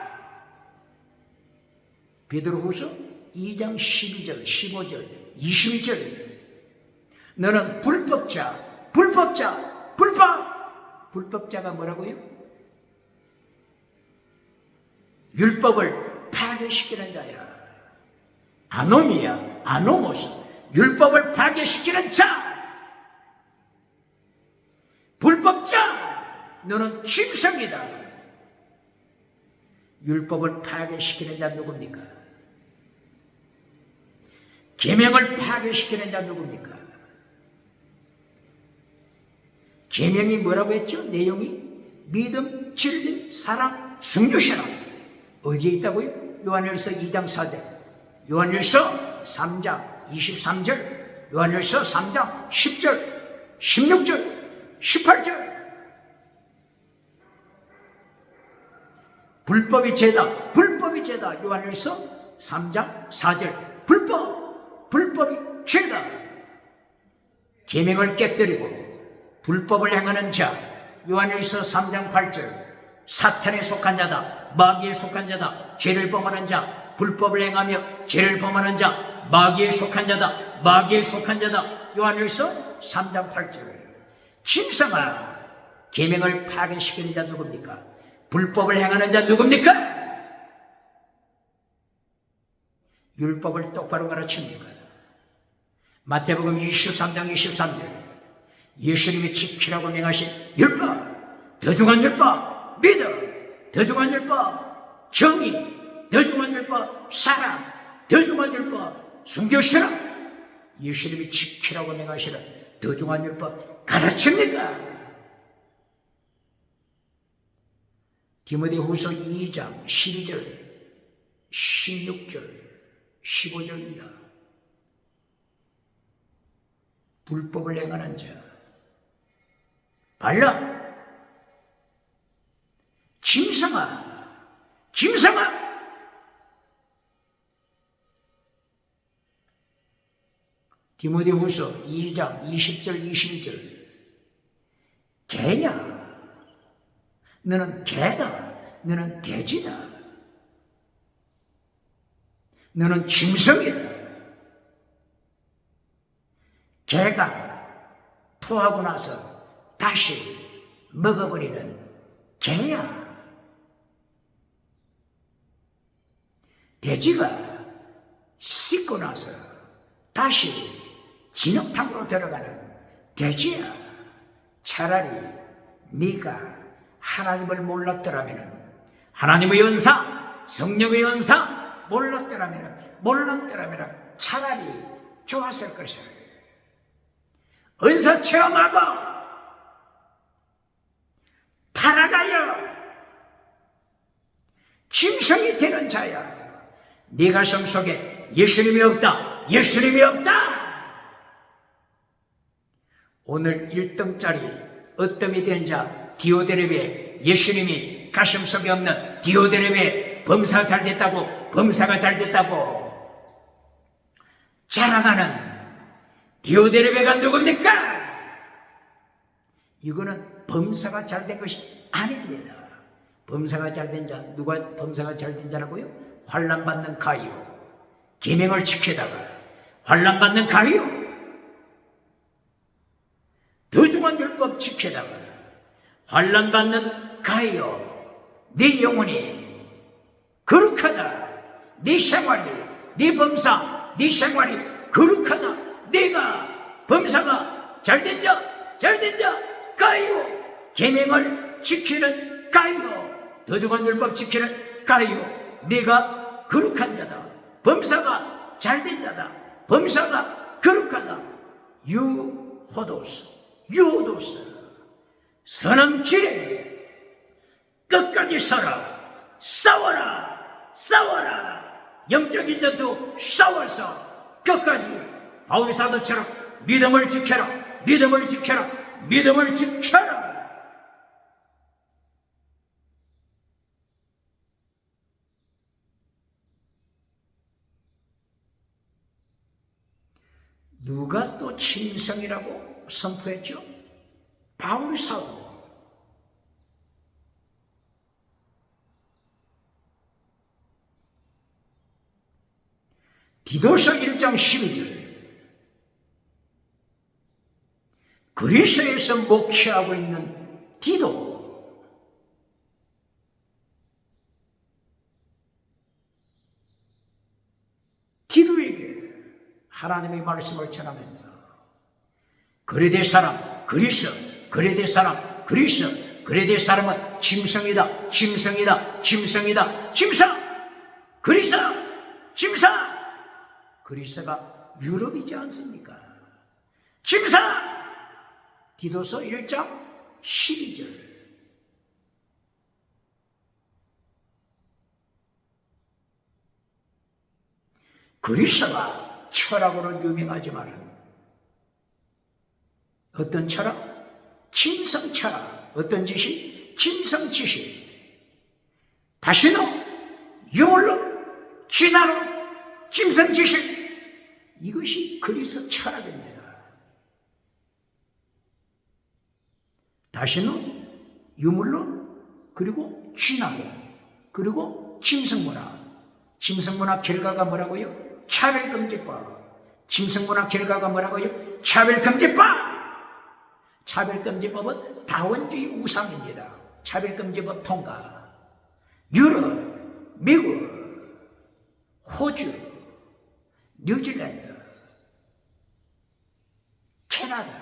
베드로후서 2장 12절 15절 22절 너는 불법자 불법자가 뭐라고요? 율법을 파괴시키는 자야. 아노미야 아노모스 율법을 파괴시키는 자. 불법자 너는 짐승이다. 율법을 파괴시키는 자 누굽니까? 계명을 파괴시키는 자 누굽니까? 계명이 뭐라고 했죠? 내용이 믿음, 진리, 사랑, 순교신앙. 어디에 있다고요? 요한일서 2장 4절, 요한일서 3장 23절, 요한일서 3장 10절, 16절, 18절. 불법이 죄다. 요한일서 3장 4절. 불법이 죄다. 계명을 깨뜨리고 불법을 행하는 자. 요한일서 3장 8절. 사탄에 속한 자다. 마귀에 속한 자다. 죄를 범하는 자. 불법을 행하며 죄를 범하는 자. 마귀에 속한 자다. 마귀에 속한 자다. 요한일서 3장 8절. 짐승아 계명을 파괴시키는 자 누굽니까? 불법을 행하는 자 누굽니까? 율법을 똑바로 가르칩니까? 마태복음 23장 23절 예수님이 지키라고 명하신 율법, 더중한 율법, 믿음, 더중한 율법, 정의, 더중한 율법, 사랑, 더중한 율법, 순교신앙. 예수님이 지키라고 명하시는 더중한 율법 가르칩니까? 디모데후서 2장 12절, 16절, 15절 이하. 불법을 행하는 자 발람 짐승아 디모데후서 2장 20절 21절 개야 너는 개다. 너는 돼지다. 너는 짐승이다. 개가 토하고 나서 다시 먹어버리는 개야. 돼지가 씻고 나서 다시 진흙탕으로 들어가는 돼지야. 차라리 네가 하나님을 몰랐더라면, 하나님의 은사, 성령의 은사 몰랐더라면 차라리 좋았을 것이야. 은사 체험하고 타락하여 짐승이 되는 자야. 네 가슴 속에 예수님이 없다. 오늘 1등짜리 어뜸이 된 자 디오데레베, 예수님이 가슴속에 없는 디오데레베, 범사가 잘 됐다고 자랑하는 디오데레베가 누굽니까? 이거는 범사가 잘 된 것이 아닙니다. 범사가 잘 된 자, 누가 범사가 잘 된 자라고요? 환난받는 가이오, 계명을 지키다가 환난받는 가이오, 더중한 율법 지키다가 환난받는 가이오, 네 영혼이 거룩하다. 네 생활이, 네 범사, 네 생활이 거룩하다. 내가 범사가 잘된 자, 가이오, 계명을 지키는 가이오, 더중한 율법 지키는 가이오, 네가 거룩한 자다. 범사가 잘된 자다. 범사가 거룩하다. 유호도스 선한 길에 끝까지 싸워라. 영적인 전투 싸워서 끝까지 바울 사도처럼 믿음을 지켜라, 믿음을 지켜라, 믿음을 지켜라. 누가 또 짐승이라고 선포했죠? 바울 사도. 디도서 1장 12절. 그리스에서 목회하고 있는 디도. 디도에게 하나님의 말씀을 전하면서 그레데 사람 그리스, 그레데 사람 그리스, 그레데 사람은 짐승이다, 짐승이다, 짐승이다, 짐승! 그리스, 짐승! 그리스가 유럽이지 않습니까? 짐승! 디도서 1장 12절. 그리스가 철학으로 유명하지만 어떤 철학? 짐승 철학. 어떤 지식? 짐승 지식. 다시는 유물로, 진화로, 짐승 지식. 이것이 그리스 철학입니다. 다시는 유물로, 그리고 진화로, 그리고 짐승문화. 짐승문화 결과가 뭐라고요? 차별금지법. 짐승문화 결과가 뭐라고요? 차별금지법. 차별금지법은 다원주의 우상입니다. 차별금지법 통과. 유럽, 미국, 호주, 뉴질랜드, 캐나다,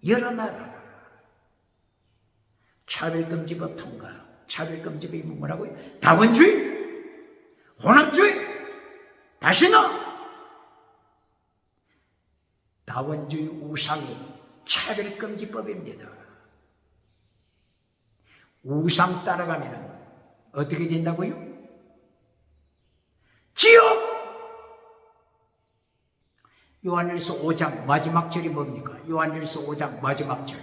여러 나라. 차별금지법 통과. 차별금지법이 뭐라고요? 다원주의, 혼합주의. 다시는 다원주의 우상이 차별금지법입니다. 우상 따라가면 어떻게 된다고요? 지옥! 요한일서 5장 마지막 절이 뭡니까? 요한일서 5장 마지막 절.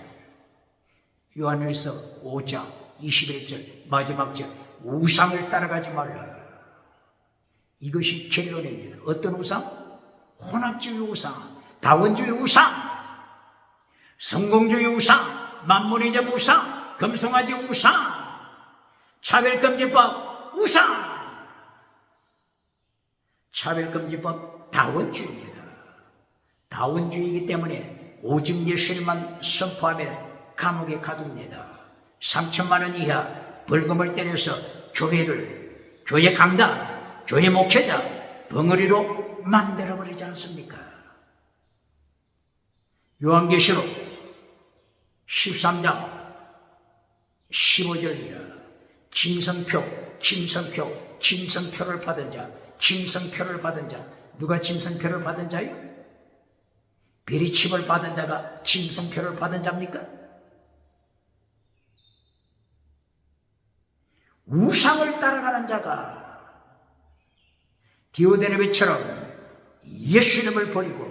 요한일서 5장 21절 마지막 절. 우상을 따라가지 말라. 이것이 결론입니다. 어떤 우상? 혼합주의 우상, 다원주의 우상, 성공주의 우상, 만문이점 우상, 금송아지 우상, 차별금지법 우상. 차별금지법 다원주의입니다. 다원주의이기 때문에 오직 예수님만 선포하면 감옥에 가둡니다. 3천만 원 이하 벌금을 때려서 교회 강단, 교회 목회자 덩어리로 만들어버리지 않습니까? 요한계시록 13장 15절 이하 짐승표를 받은 자, 짐승표를 받은 자. 누가 짐승표를 받은 자요? 베리칩을 받은 자가 짐승표를 받은 자입니까? 우상을 따라가는 자가 디오데르베처럼 예수님을 버리고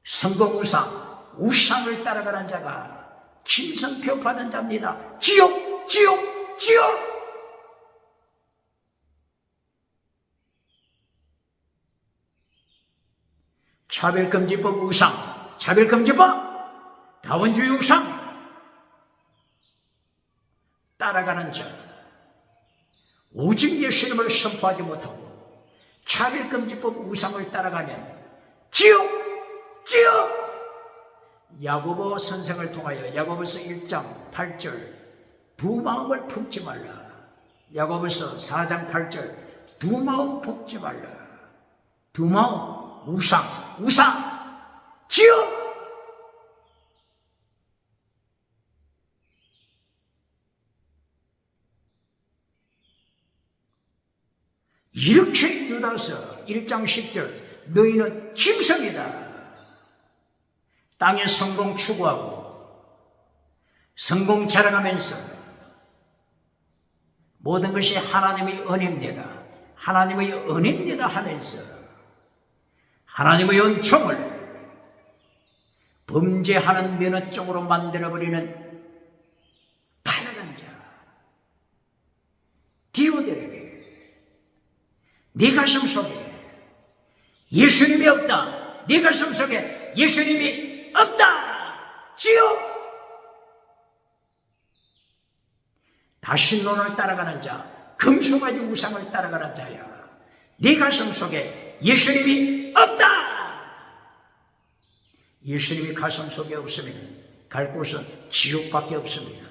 성공우상, 우상을 따라가는 자가 짐승표 받은 자입니다. 지옥, 지옥, 지옥! 차별금지법 우상, 차별금지법 다원주의 우상 따라가는 자, 오직 예수님을 선포하지 못하고 차별금지법 우상을 따라가면 지옥! 지옥! 야고보 선생을 통하여 야고보서 1장 8절 두 마음을 품지 말라. 야고보서 4장 8절 두 마음 품지 말라. 두 마음 우상, 지옥! 이렇게 유다서 1장 10절 너희는 짐승이다. 땅의 성공 추구하고 성공 자랑하면서 모든 것이 하나님의 은혜입니다. 하나님의 은혜입니다 하면서 하나님의 은총을 범죄하는 면허증으로 만들어버리는 타락한 자 디오들에게 네 가슴 속에 예수님이 없다. 네 가슴 속에 예수님이 없다. 지옥. 다신론을 따라가는 자, 금수가지 우상을 따라가는 자야. 네 가슴 속에 예수님이 없다. 예수님이 가슴 속에 없으면 갈 곳은 지옥밖에 없습니다.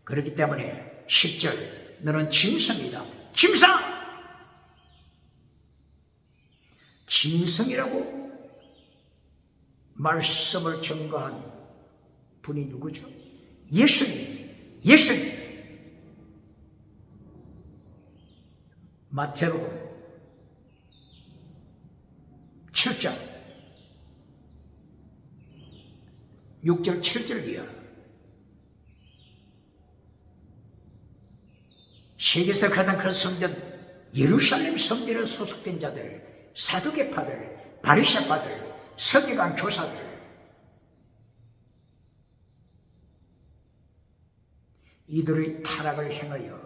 그렇기 때문에 10절 너는 짐승이다. 짐승! 짐승이라고 말씀을 증거한 분이 누구죠? 예수님. 예수님. 마태복음 7장 6절 7절이야. 세계에서 가장 큰 성전 예루살렘 성전에 소속된 자들, 사두개파들, 바리새파들, 서기관 교사들, 이들의 타락을 행하여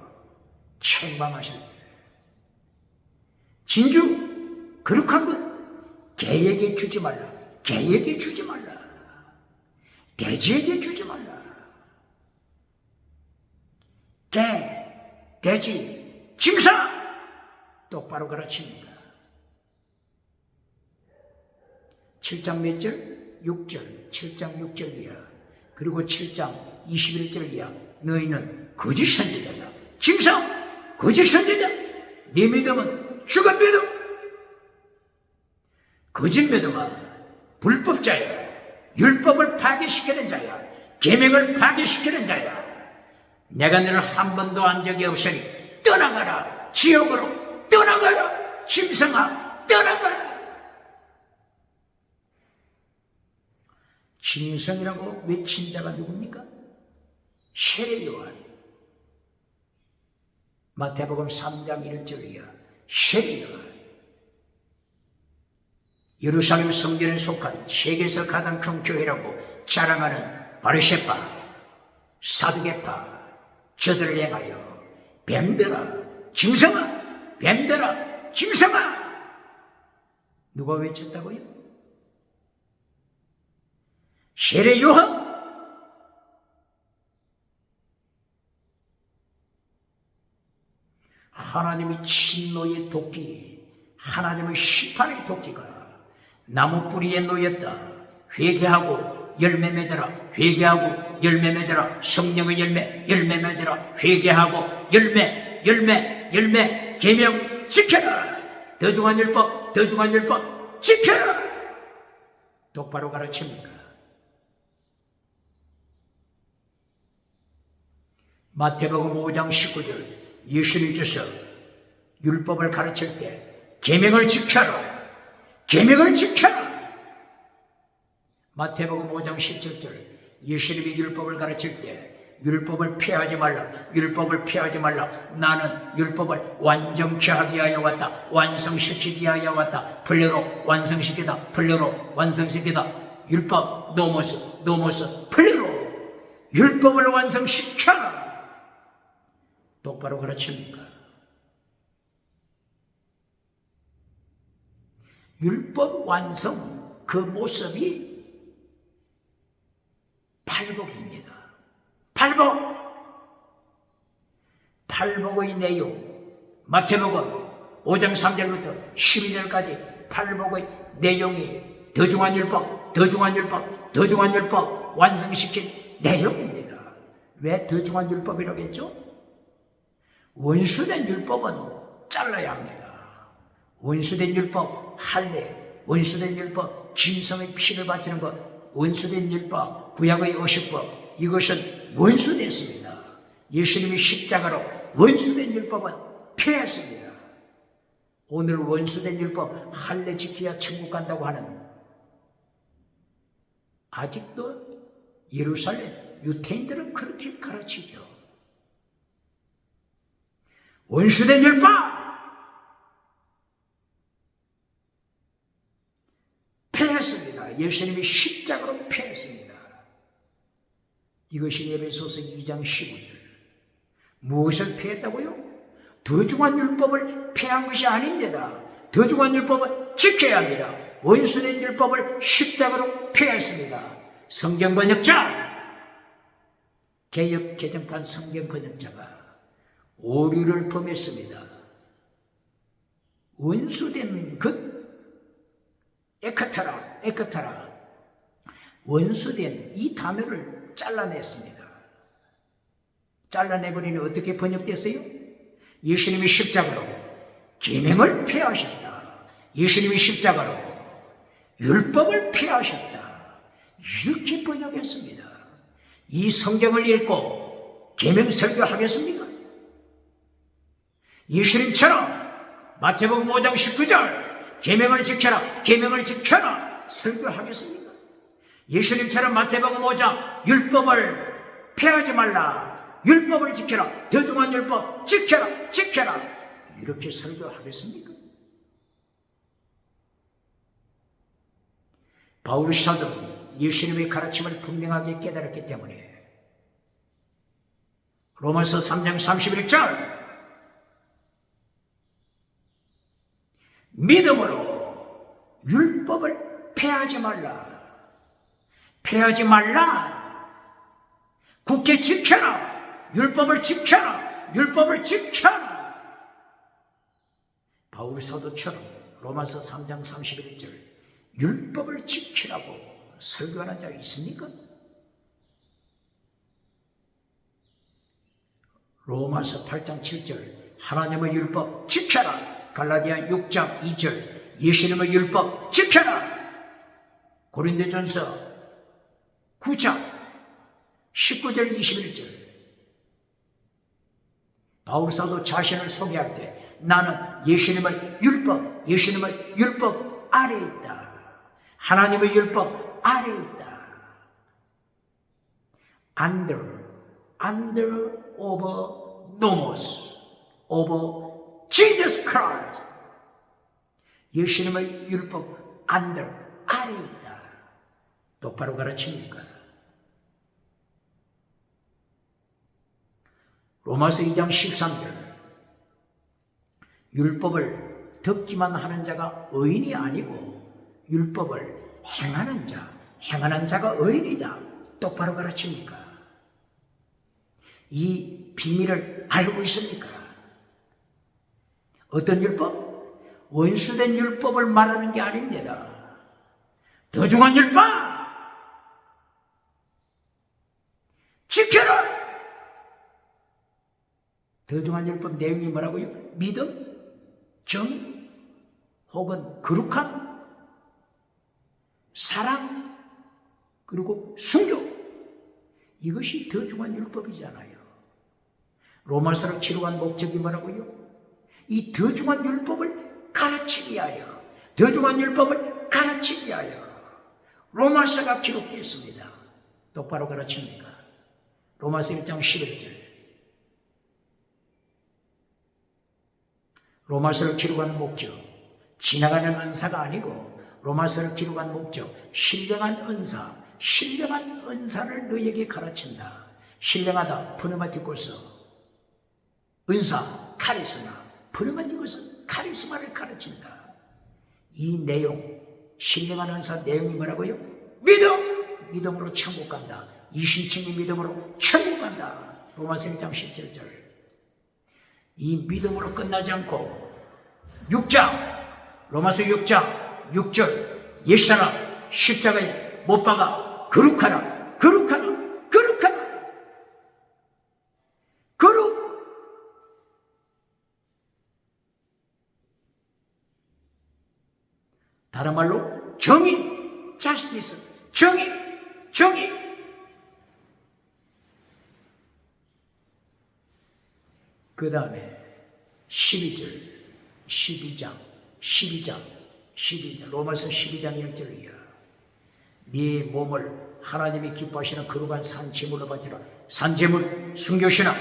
책망하실 때 진주 거룩한 것 개에게 주지 말라. 개에게 주지 말라. 돼지에게 주지 말라. 개, 돼지, 짐승 똑바로 가르칩니다. 7장 몇 절? 6절. 7장 6절이야. 그리고 7장 21절이야. 너희는 거짓 선지자다. 짐승 거짓 선지자. 네 믿음은 죽은 믿음. 거짓 믿음은 불법자야. 율법을 파괴시키는 자야. 계명을 파괴시키는 자야. 내가 너를 한 번도 한 적이 없으니 떠나가라. 지옥으로 떠나가라. 짐승아 떠나가라. 짐승이라고 외친 자가 누굽니까? 세례 요한. 마태복음 3장 1절이야. 세례 요한. 예루살렘 성전에 속한 세계에서 가장 큰 교회라고 자랑하는 바리새파, 사두개파, 저들을 향하여 뱀들아, 짐승아, 뱀들아, 짐승아. 누가 외쳤다고요? 세례 요한. 하나님의 진노의 도끼, 하나님의 심판의 도끼가 나무 뿌리에 놓였다. 회개하고 열매 맺어라. 회개하고 열매 맺어라. 성령의 열매, 열매 맺어라. 회개하고 열매, 열매, 열매. 계명 지켜라. 더중한 율법, 더중한 율법 지켜라. 똑바로 가르칩니까? 마태복음 5장 19절 예수님께서 율법을 가르칠 때 계명을 지켜라. 계명을 지켜라. 마태복음 5장 17절 예수님이 율법을 가르칠 때 율법을 피하지 말라. 율법을 피하지 말라. 나는 율법을 완전케 하기 위하여 왔다. 완성시키기 위하여 왔다. 플레로 완성시키다. 플레로 완성시키다. 율법 노모스 플레로 율법을 완성시켜라. 똑바로 가르칩니까? 율법 완성 그 모습이 팔복입니다. 팔복의 내용 마태복음 5장 3절부터 12절까지 팔복의 내용이 더중한 율법, 더중한 율법, 더중한 율법 완성시킨 내용입니다. 왜 더중한 율법이라겠죠? 원수된 율법은 잘라야 합니다. 원수된 율법 할례, 원수된 율법 짐승의 피를 바치는 것, 원수된 율법 구약의 어식법, 이것은 원수됐습니다. 예수님이 십자가로 원수된 율법은 폐했습니다. 오늘 원수된 율법 할례 지켜야 천국 간다고 하는 아직도 예루살렘 유태인들은 그렇게 가르치죠. 원수된 율법 패했습니다. 예수님이 십자가로 패했습니다. 이것이 에베소서 2장 15절. 무엇을 패했다고요? 더 중한 율법을 패한 것이 아닙니다. 더 중한 율법을 지켜야 합니다. 원수된 율법을 십자가로 패했습니다. 성경 번역자, 개역 개정판 성경 번역자가 오류를 범했습니다. 원수된 것, 에카타라, 원수된 이 단어를 잘라냈습니다. 잘라내버리니 어떻게 번역됐어요? 예수님이 십자가로 계명을 폐하셨다. 예수님이 십자가로 율법을 폐하셨다. 이렇게 번역했습니다. 이 성경을 읽고 계명 설교하겠습니까? 예수님처럼 마태복음 5장 19절 계명을 지켜라 설교하겠습니까? 예수님처럼 마태복음 5장 율법을 폐하지 말라, 율법을 지켜라, 더 중한 율법 지켜라 이렇게 설교하겠습니까? 바울 사도는 예수님의 가르침을 분명하게 깨달았기 때문에 로마서 3장 31절 믿음으로 율법을 폐하지 말라. 굳게 지켜라. 율법을 지켜라. 바울 사도처럼 로마서 3장 31절 율법을 지키라고 설교하는 자가 있습니까? 로마서 8장 7절 하나님의 율법 지켜라. 갈라디아 6장 2절 예수님의 율법 지켜라. 고린도전서 9장 19절 21절 바울 사도 자신을 소개할 때 나는 예수님의 율법 아래에 있다. 하나님의 율법 아래에 있다. under over nomos over Jesus Christ. 예수님의 율법 under 아래에 있다. 똑바로 가르칩니까? 로마서 2장 13절 율법을 듣기만 하는 자가 의인이 아니고 율법을 행하는 자가 의인이다. 똑바로 가르칩니까? 이 비밀을 알고 있습니까? 어떤 율법? 원수된 율법을 말하는 게 아닙니다. 더 중한 율법! 지켜라! 더 중한 율법 내용이 뭐라고요? 믿음, 정의, 혹은 거룩함, 사랑, 그리고 순교. 이것이 더 중한 율법이잖아요. 로마서를 기록한 목적이 뭐라고요? 이 더 중한 율법을 가르치기 위하여, 더 중한 율법을 가르치기 위하여 로마서가 기록되었습니다. 똑바로 가르칩니까? 로마서 1장 11절 로마서를 기록하는 목적, 지나가는 은사가 아니고 로마서를 기록한 목적, 신령한 은사를 너희에게 가르친다. 신령하다, 프누마티코스, 은사, 카리스마, 프누마티코스, 카리스마를 가르친다. 이 내용, 신령한 은사 내용이 뭐라고요? 믿음으로 천국 간다. 이신칭의 믿음으로 천국 간다. 로마서 1장 17절 이 믿음으로 끝나지 않고 6장, 로마서 6장 6절 옛사람 십자가에 못 박아 거룩하라. 다른 말로 정의, justice, 정의. 그 다음에 12장 로마서 12장 1절이야. 네 몸을 하나님이 기뻐하시는 거룩한 산제물로 바치라. 산제물 순교시라.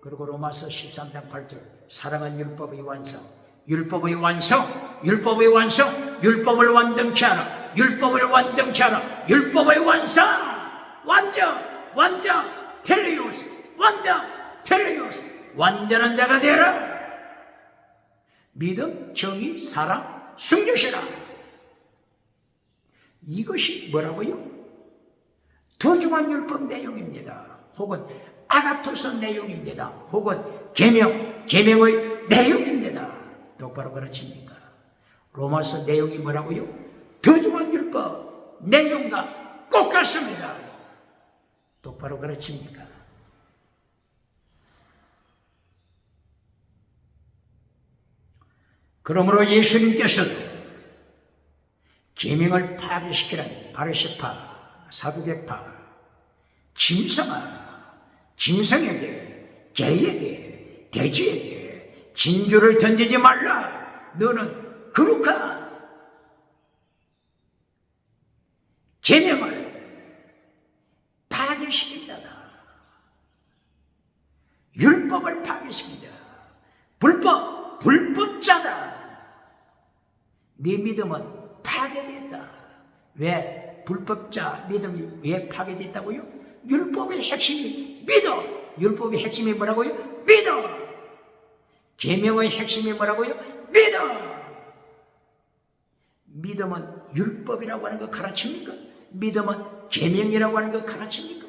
그리고 로마서 13장 8절 사랑은 율법의 완성, 율법의 완성, 율법의 완성, 율법을 완전케 하라, 율법을 완전케 하라, 율법의 완성, 완전, 텔레오스, 완전한 자가 되라. 믿음, 정의, 사랑, 순교시라. 이것이 뭐라고요? 도중한 율법 내용입니다. 혹은 아가토스 내용입니다. 혹은 계명의 내용입니다. 똑바로 가르칩니까? 로마서 내용이 뭐라고요? 도중한 율법 내용과 똑같습니다. 똑바로 가르칩니까? 그러므로 예수님께서도 계명을 파괴시키라니 바리새파, 사두개파, 짐승에게, 개에게, 돼지에게 진주를 던지지 말라. 너는 거룩한 계명을 파괴시킨다다. 율법을 파괴시킨다. 불법자다. 네 믿음은 파괴됐다. 왜? 불법자 믿음이 왜 파괴됐다고요? 율법의 핵심이 믿어. 율법의 핵심이 뭐라고요? 믿어. 계명의 핵심이 뭐라고요? 믿어. 믿음은 율법이라고 하는 거 가르칩니까? 믿음은 계명이라고 하는 거 가르칩니까?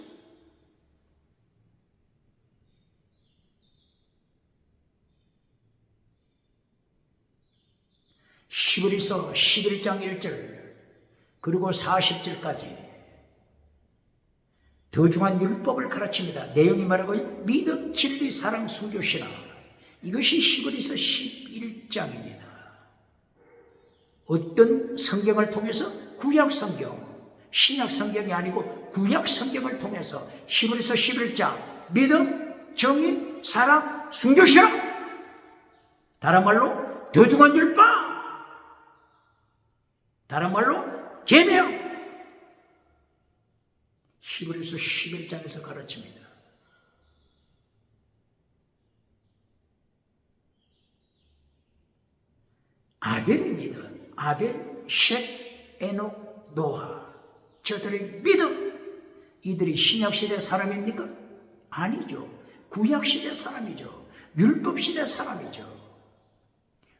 히브리서 11장 1절 그리고 40절까지 더 중한 율법을 가르칩니다. 내용이 뭐라고요? 믿음, 진리, 사랑, 순교시라. 이것이 히브리서 11장입니다. 어떤 성경을 통해서? 구약 성경, 신약 성경이 아니고 구약 성경을 통해서 히브리서 11장 믿음, 정의, 사랑, 순교시라. 다른 말로 더 중한 율법, 다른 말로 계명. 히브리서 11장에서 가르칩니다. 아벨의 믿음, 아벨, 셋, 에녹, 노아, 저들의 믿음. 이들이 신약시대 사람입니까? 아니죠. 구약시대 사람이죠. 율법시대 사람이죠.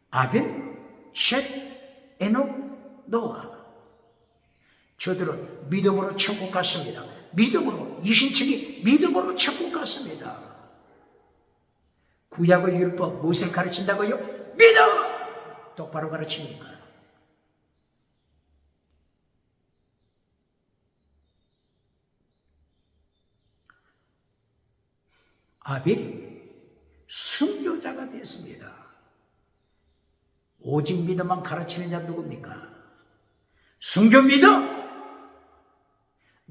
아벨, 셋, 에녹, 노아. 저들은 믿음으로 천국 갔습니다. 믿음으로, 이신층이 믿음으로 천국 갔습니다. 구약의 율법 무엇을 가르친다고요? 믿음! 똑바로 가르칩니까? 아벨이 순교자가 됐습니다. 오직 믿음만 가르치는 자 누굽니까? 순교 믿음!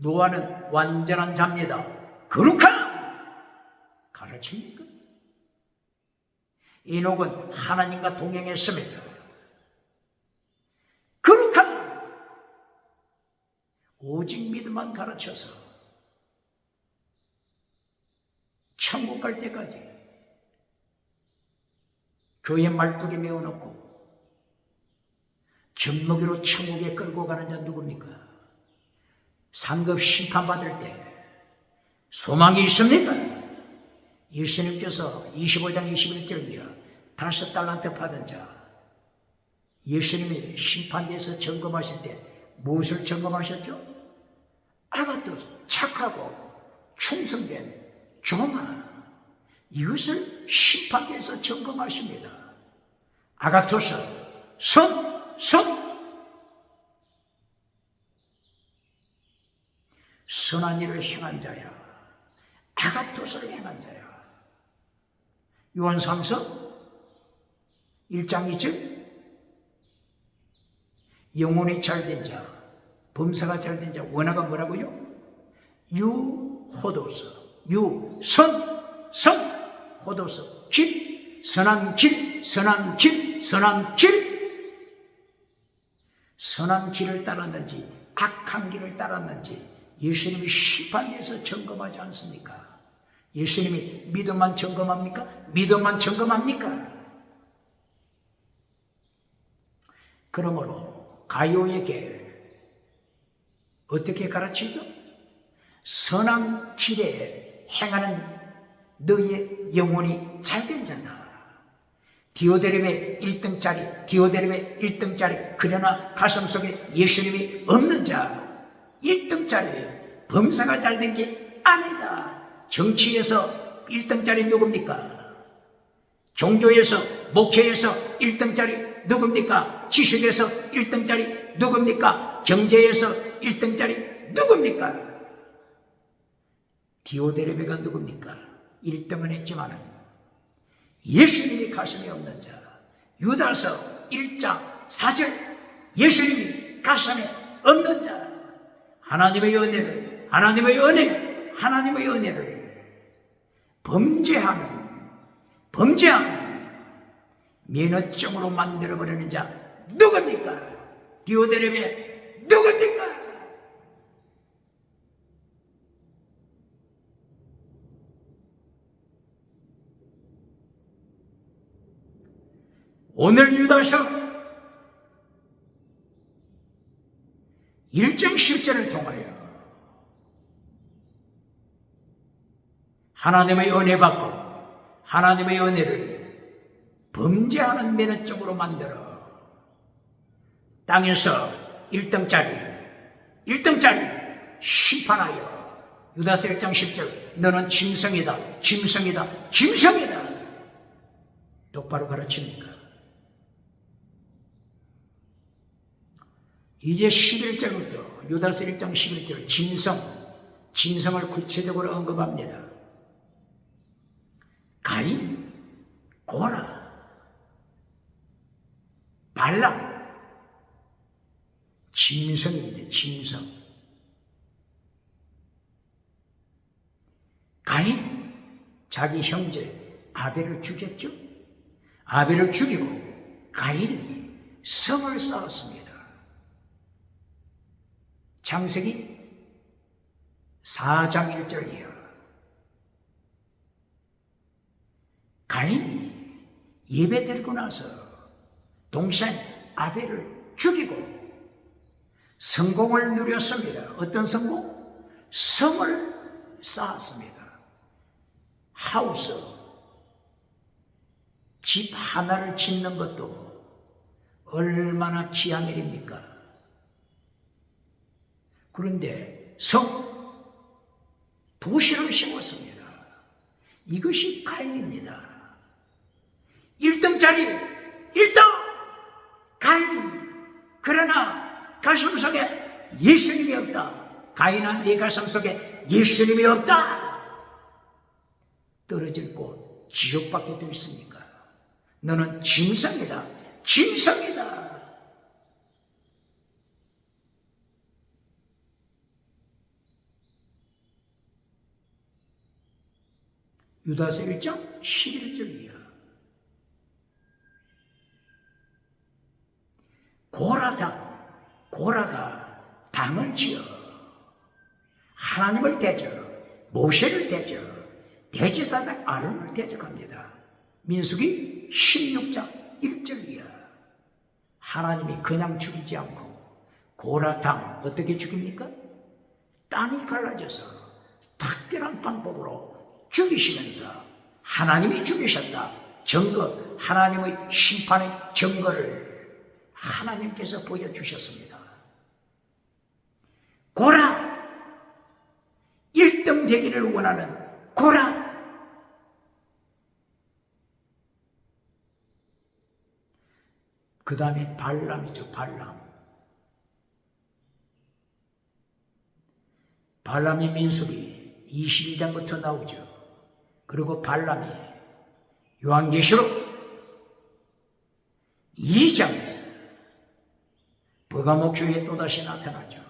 노아는 완전한 자입니다. 거룩한! 가르칩니까? 에녹은 하나님과 동행했습니다. 거룩한! 오직 믿음만 가르쳐서 천국 갈 때까지 교회 말뚝에 메어놓고 젖먹이로 천국에 끌고 가는 자 누굽니까? 상급 심판받을 때 소망이 있습니까? 예수님께서 25장 21절이요 5달란트 받은 자, 예수님이 심판대에서 점검하실 때 무엇을 점검하셨죠? 아가토스, 착하고 충성된 종아, 이것을 심판대에서 점검하십니다. 아가토스, 선한 일을 행한 자야. 아가토스를 행한 자야. 요한삼서 1장 2절 영혼이 잘된 자, 범사가 잘된 자, 원어가 뭐라고요? 유호도스, 호도스, 길, 선한 길, 선한 길, 선한 길. 선한 길을 따랐는지 악한 길을 따랐는지 예수님이 심판에서 점검하지 않습니까? 예수님이 믿음만 점검합니까? 믿음만 점검합니까? 그러므로 가요에게 어떻게 가르치죠? 선한 길에 행하는 너희의 영혼이 잘된 자다. 디오데렙의 1등짜리 그러나 가슴속에 예수님이 없는 자 1등짜리 범사가 잘된 게 아니다. 정치에서 1등짜리 누굽니까? 종교에서 목회에서 1등짜리 누굽니까? 지식에서 1등짜리 누굽니까? 경제에서 1등짜리 누굽니까? 디오데레베가 누굽니까? 1등은 했지만 예수님이 가슴에 없는 자. 유다서 1장 4절 예수님이 가슴에 없는 자. 하나님의 은혜를 범죄하는 면허증으로 만들어버리는 자 누굽니까? 디오데레베 누굽니까? 오늘 유다서 1장 10절을 통하여 하나님의 은혜 받고 하나님의 은혜를 범죄하는 면허증으로 만들어 땅에서 1등짜리 심판하여 유다서 1장 10절 너는 짐승이다 똑바로 가르칩니까? 이제 11절부터 유다서 1장 11절 짐승을 구체적으로 언급합니다. 가인, 고라, 발람, 짐승입니다. 짐승. 가인, 자기 형제 아벨을 죽였죠. 아벨을 죽이고 가인이 성을 쌓았습니다. 창세기 4장 1절이요. 가인이 예배 드리고 나서 동생 아벨을 죽이고 성공을 누렸습니다. 어떤 성공? 성을 쌓았습니다. 하우스, 집 하나를 짓는 것도 얼마나 귀한 일입니까? 그런데 도시를 세웠습니다. 이것이 가인입니다. 1등짜리 1등 가인. 그러나 가슴속에 예수님이 없다. 가인아, 네 가슴속에 예수님이 없다. 떨어질 곳 지옥밖에 더 있습니까? 너는 짐승이다. 유다서 1장 11절이야. 고라가 당을 지어 하나님을 대적, 모세를 대적, 대제사장 아론을 대적합니다. 민수기 16장 1절이야. 하나님이 그냥 죽이지 않고 고라당 어떻게 죽입니까? 땅이 갈라져서 특별한 방법으로 죽이시면서 하나님이 죽이셨다. 증거, 하나님의 심판의 증거를 하나님께서 보여주셨습니다. 고라! 1등 되기를 원하는 고라! 그 다음에 발람이죠. 발람이 민수기 22장부터 나오죠. 그리고 발람이 요한계시록 2장에서 버가모 교회에 또다시 나타나죠.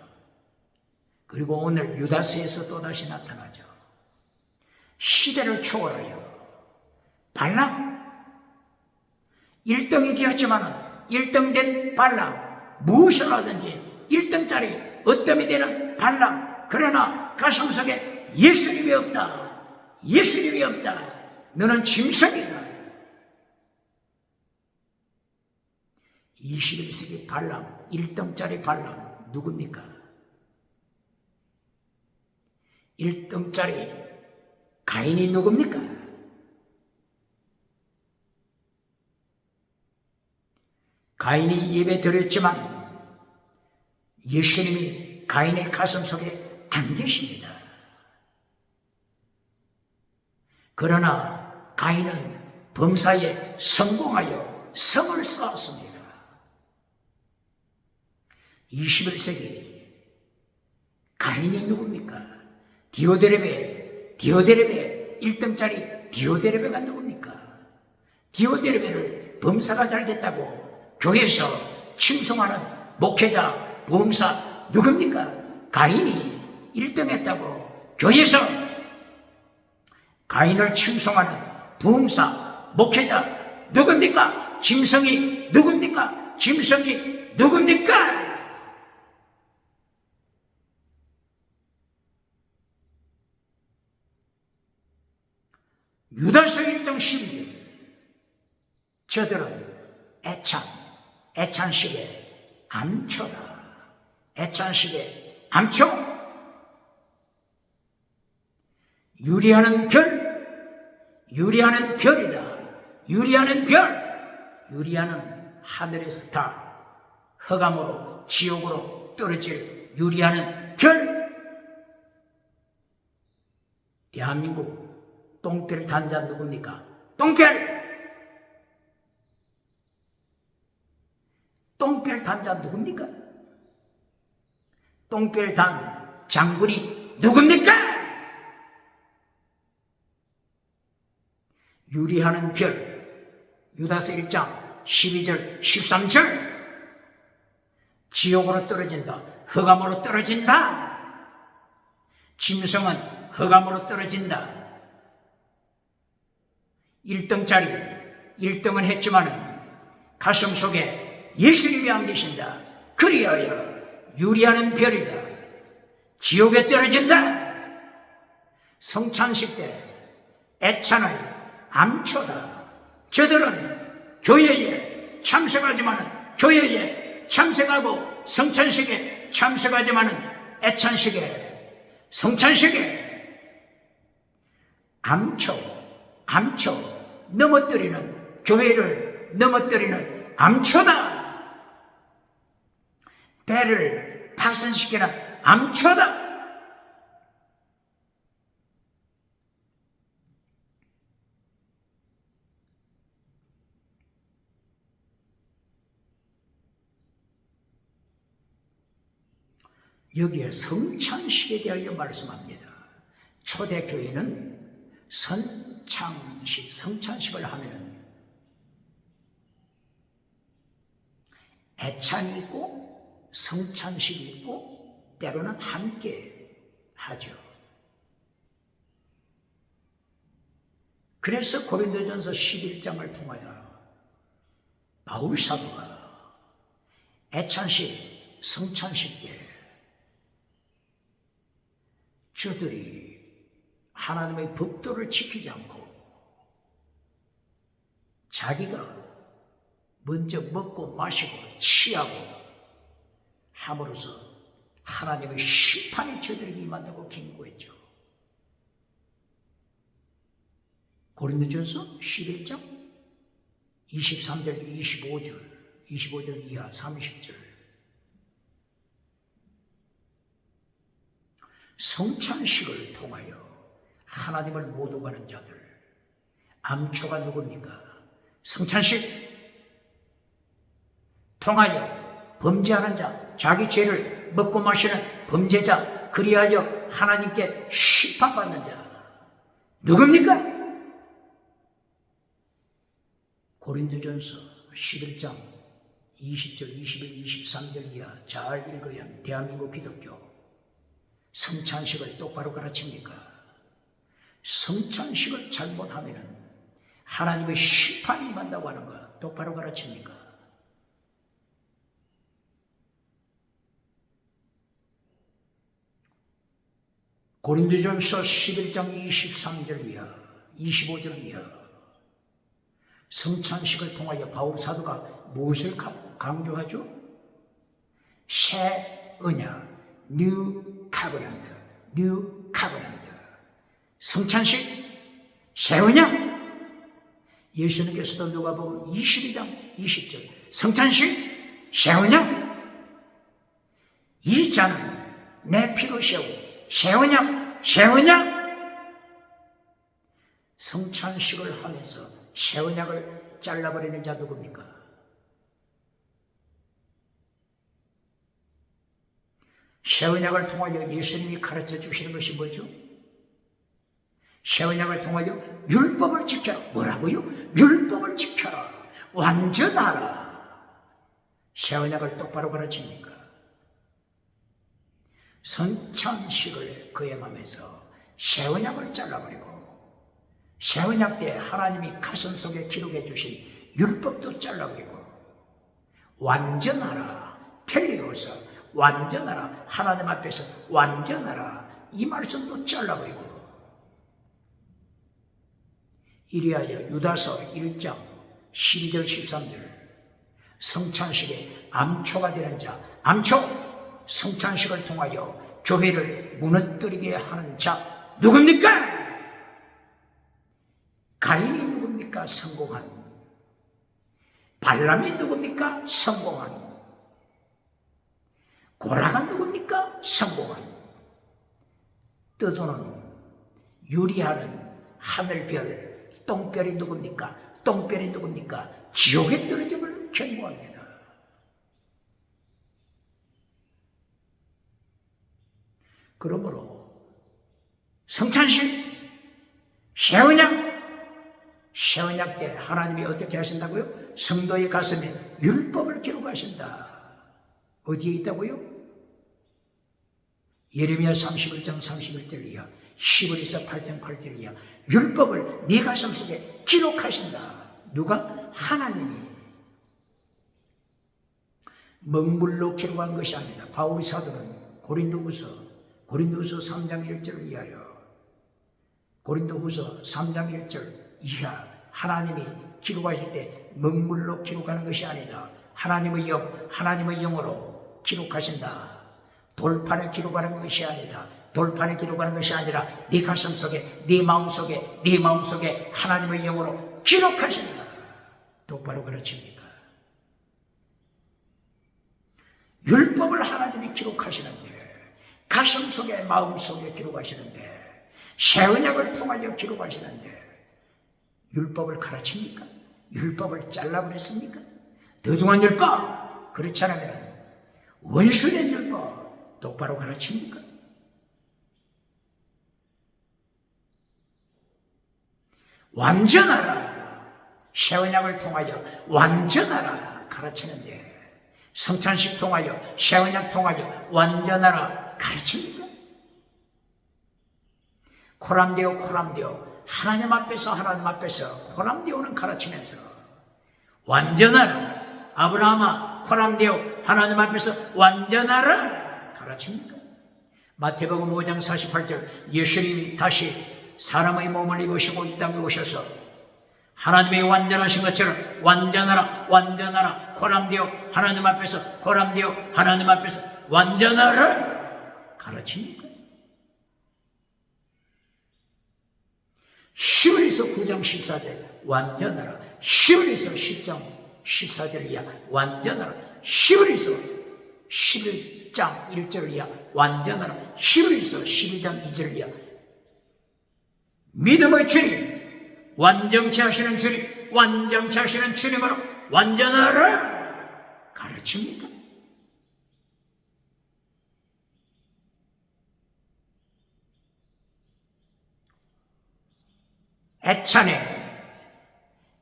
그리고 오늘 유다서에서 또다시 나타나죠. 시대를 초월하여 발람 1등이 되었지만 1등 된 발람, 무엇을 하든지 1등짜리 어떤 이 되는 발람. 그러나 가슴속에 예수님이 없다. 예수님이 없다. 너는 짐승이다. 21세기 발람, 1등짜리 발람 누굽니까? 1등짜리 가인이 누굽니까? 가인이 예배 드렸지만 예수님이 가인의 가슴 속에 안 계십니다. 그러나 가인은 범사에 성공하여 성을 쌓았습니다. 21세기 가인이 누굽니까? 디오데레베 1등짜리 디오데레베가 누굽니까? 디오데레베를 범사가 잘 됐다고 교회에서 칭송하는 목회자, 부흥사 누굽니까? 가인이 1등 했다고 교회에서 가인을 칭송하는 부흥사, 목회자 누굽니까? 짐승이 누굽니까? 짐승이 누굽니까? 유다서 1장 12절 저들은 애찬식의 암초다. 애찬식의 암초. 유리하는 별이다. 유리하는 하늘의 스타. 흑암으로 지옥으로 떨어질 유리하는 별. 대한민국 똥별 단자 누굽니까? 똥별 단자 누굽니까? 똥별 단 장군이 누굽니까? 유리하는 별. 유다서 1장 12절 13절 지옥으로 떨어진다. 흑암으로 떨어진다. 짐승은 흑암으로 떨어진다. 1등은 했지만 가슴 속에 예수님이 안 계신다. 그리하여 유리하는 별이다. 지옥에 떨어진다. 성찬식 때 애찬의 암초다. 저들은 교회에 참석하고 성찬식에 참석하지만은 애찬식에 성찬식에 암초 넘어뜨리는 교회를 넘어뜨리는 암초다. 배를 파손시키는 암초다. 여기에 성찬식에 대하여 말씀합니다. 초대교회는 성찬식을 하면 애찬이 있고 성찬식이 있고 때로는 함께 하죠. 그래서 고린도전서 11장을 통하여 바울 사도가 애찬식, 성찬식 때 저들이 하나님의 법도를 지키지 않고 자기가 먼저 먹고 마시고 취하고 함으로써 하나님의 심판이 저들에게 임한다고 경고했죠. 고린도전서 11장 23절 25절 이하 30절 성찬식을 통하여 하나님을 못 오가는 자들. 암초가 누굽니까? 성찬식 통하여 범죄하는 자, 자기 죄를 먹고 마시는 범죄자, 그리하여 하나님께 심판받는 자 누굽니까? 고린도전서 11장 20절, 21, 23절 이하 잘 읽어야 합니다. 대한민국 기독교 성찬식을 똑바로 가르칩니까? 성찬식을 잘못하면 하나님의 심판이 임한다고 하는 거 똑바로 가르칩니까? 고린도전서 11장 23절 이하 25절 이하 성찬식을 통하여 바울 사도가 무엇을 강조하죠? 새 언약, New Covenant, New Covenant. 성찬식, 새 언약. 예수님께서도 누가복음 22장 20절 성찬식, 새 언약. 이 잔은 내 피로 세운 새 언약, 새 언약. 성찬식을 하면서 새 언약을 잘라버리는 자 누굽니까? 새 언약을 통하여 예수님이 가르쳐 주시는 것이 뭐죠? 새 언약을 통하여 율법을 지켜라. 뭐라고요? 율법을 지켜라. 완전하라. 새 언약을 똑바로 가르칩니까? 성찬식을 거행하면서 새 언약을 잘라버리고 새 언약 때 하나님이 가슴 속에 기록해 주신 율법도 잘라버리고 완전하라. 텔레오서 완전하라. 하나님 앞에서 완전하라. 이 말씀도 잘라버리고 이리하여 유다서 1장 12절 13절 성찬식의 암초가 되는 자, 암초! 성찬식을 통하여 교회를 무너뜨리게 하는 자 누굽니까? 가인이 누굽니까? 성공한. 발람이 누굽니까? 성공한. 고라가 누굽니까? 성공한. 떠도는 유리하는 하늘별, 똥별이 누굽니까? 똥별이 누굽니까? 지옥에 떨어짐을 경고합니다. 그러므로 성찬식, 새 언약, 새 언약 때 하나님이 어떻게 하신다고요? 성도의 가슴에 율법을 기록하신다. 어디에 있다고요? 예레미야 31장 31절 이하, 히브리서 8장 8절 이하 율법을 네 가슴 속에 기록하신다. 누가? 하나님이. 먹물로 기록한 것이 아니다. 바울 사도는 고린도후서 3장 1절 이하여 고린도후서 3장 1절 이하 하나님이 기록하실 때 먹물로 기록하는 것이 아니다. 하나님의 영으로 기록하신다. 돌판에 기록하는 것이 아니다. 돌판에 기록하는 것이 아니라 네 가슴 속에, 네 마음 속에 하나님의 영으로 기록하신다. 똑바로 가르칩니까? 율법을 하나님이 기록하시는데 가슴 속에, 마음 속에 기록하시는데 새 언약을 통하여 기록하시는데 율법을 가르칩니까? 율법을 잘라버렸습니까? 더중한 율법! 그렇지 않으면 원수된 율법 똑바로 가르칩니까? 완전하라. 새 언약을 통하여 완전하라 가르치는데 성찬식 통하여, 새 언약 통하여 완전하라 가르칩니까? 코람데오 하나님 앞에서 코람데오는 가르치면서 완전하라. 아브라함아 코람데오 하나님 앞에서 완전하라 가르칩니까? 마태복음 5장 48절 예수님이 다시 사람의 몸을 입으시고 이 땅에 오셔서 하나님의 완전하신 것처럼 완전하라 코람데오 하나님 앞에서 코람데오 하나님 앞에서 완전하라 가르칩니까? 히브리서 9장 14절 완전하라. 히브리서 10장 14절 이하 완전하라. 히브리서 11장 1절 이하 완전하라. 히브리서 12장 2절 이하 믿음의 주님, 완전케 하시는 주님, 완전케 하시는 주님으로 완전하라 가르칩니까? 애찬에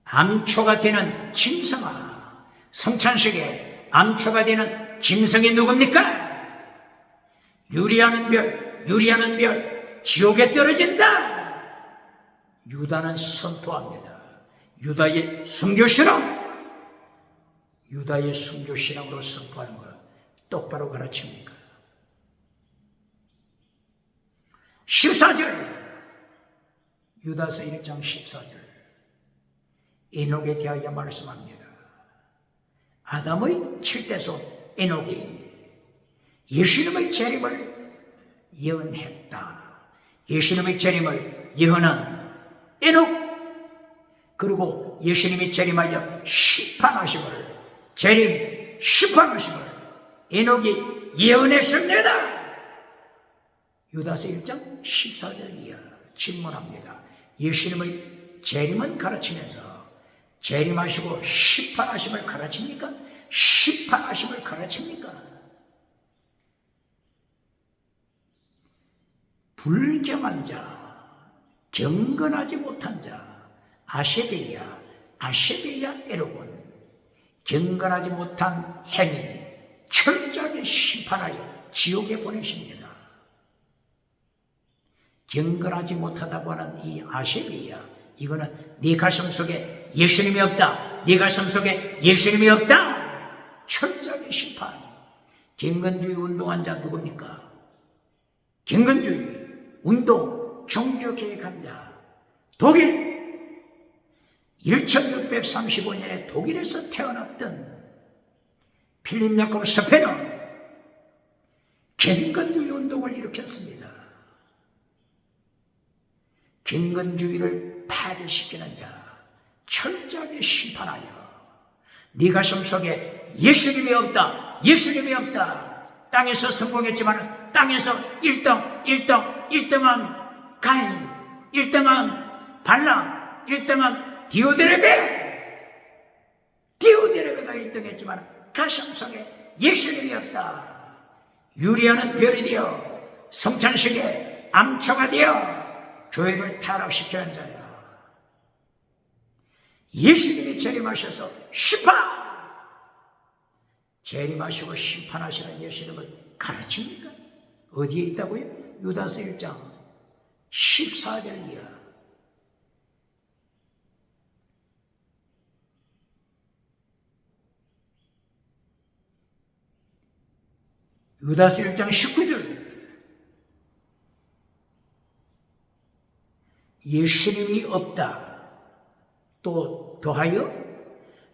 암초가 되는 짐승아, 성찬식에 암초가 되는 짐승이 누굽니까? 유리하는 별, 지옥에 떨어진다. 유다는 선포합니다. 유다의 순교신앙으로 선포하는 것 똑바로 가르칩니까? 14절 유다서 1장 14절 에녹에 대하여 말씀합니다. 아담의 7대손 에녹이 예수님의 재림을 예언했다. 예수님의 재림을 예언한 에녹, 그리고 예수님이 재림하여 심판하심을, 재림 심판하심을 에녹이 예언했습니다. 유다서 1장 14절 이하 질문합니다. 예수님의 재림은 가르치면서 재림하시고 심판하심을 가르칩니까? 심판하심을 가르칩니까? 불경한 자, 경건하지 못한 자, 아세베야 에로군, 경건하지 못한 행위 철저하게 심판하여 지옥에 보내십니다. 경건하지 못하다고 하는 이 아세베야, 이거는 네 가슴 속에 예수님이 없다, 네 가슴 속에 예수님이 없다, 철저하게 심판. 경건주의 운동한 자 누굽니까? 경건주의 운동 종교개혁한 자, 독일 1635년에 독일에서 태어났던 필립 야코브 스페너, 경건주의 운동을 일으켰습니다. 경건주의를 파괴시키는 자 철저하게 심판하여 네 가슴 속에 예수님이 없다, 예수님이 없다. 땅에서 성공했지만 땅에서 1등한 가인, 1등한 발람, 1등한 디오데레베가 1등했지만 가슴 속에 예수님이 없다. 유리아는 별이 되어 성찬식에 암초가 되어 교회를 타락시키는 자야. 예수님이 재림하셔서 심판! 재림하시고 심판하시는 예수님을 가르칩니까? 어디에 있다고요? 유다서 1장 14절 이하. 유다서 1장 19절 예수님이 없다. 또 더하여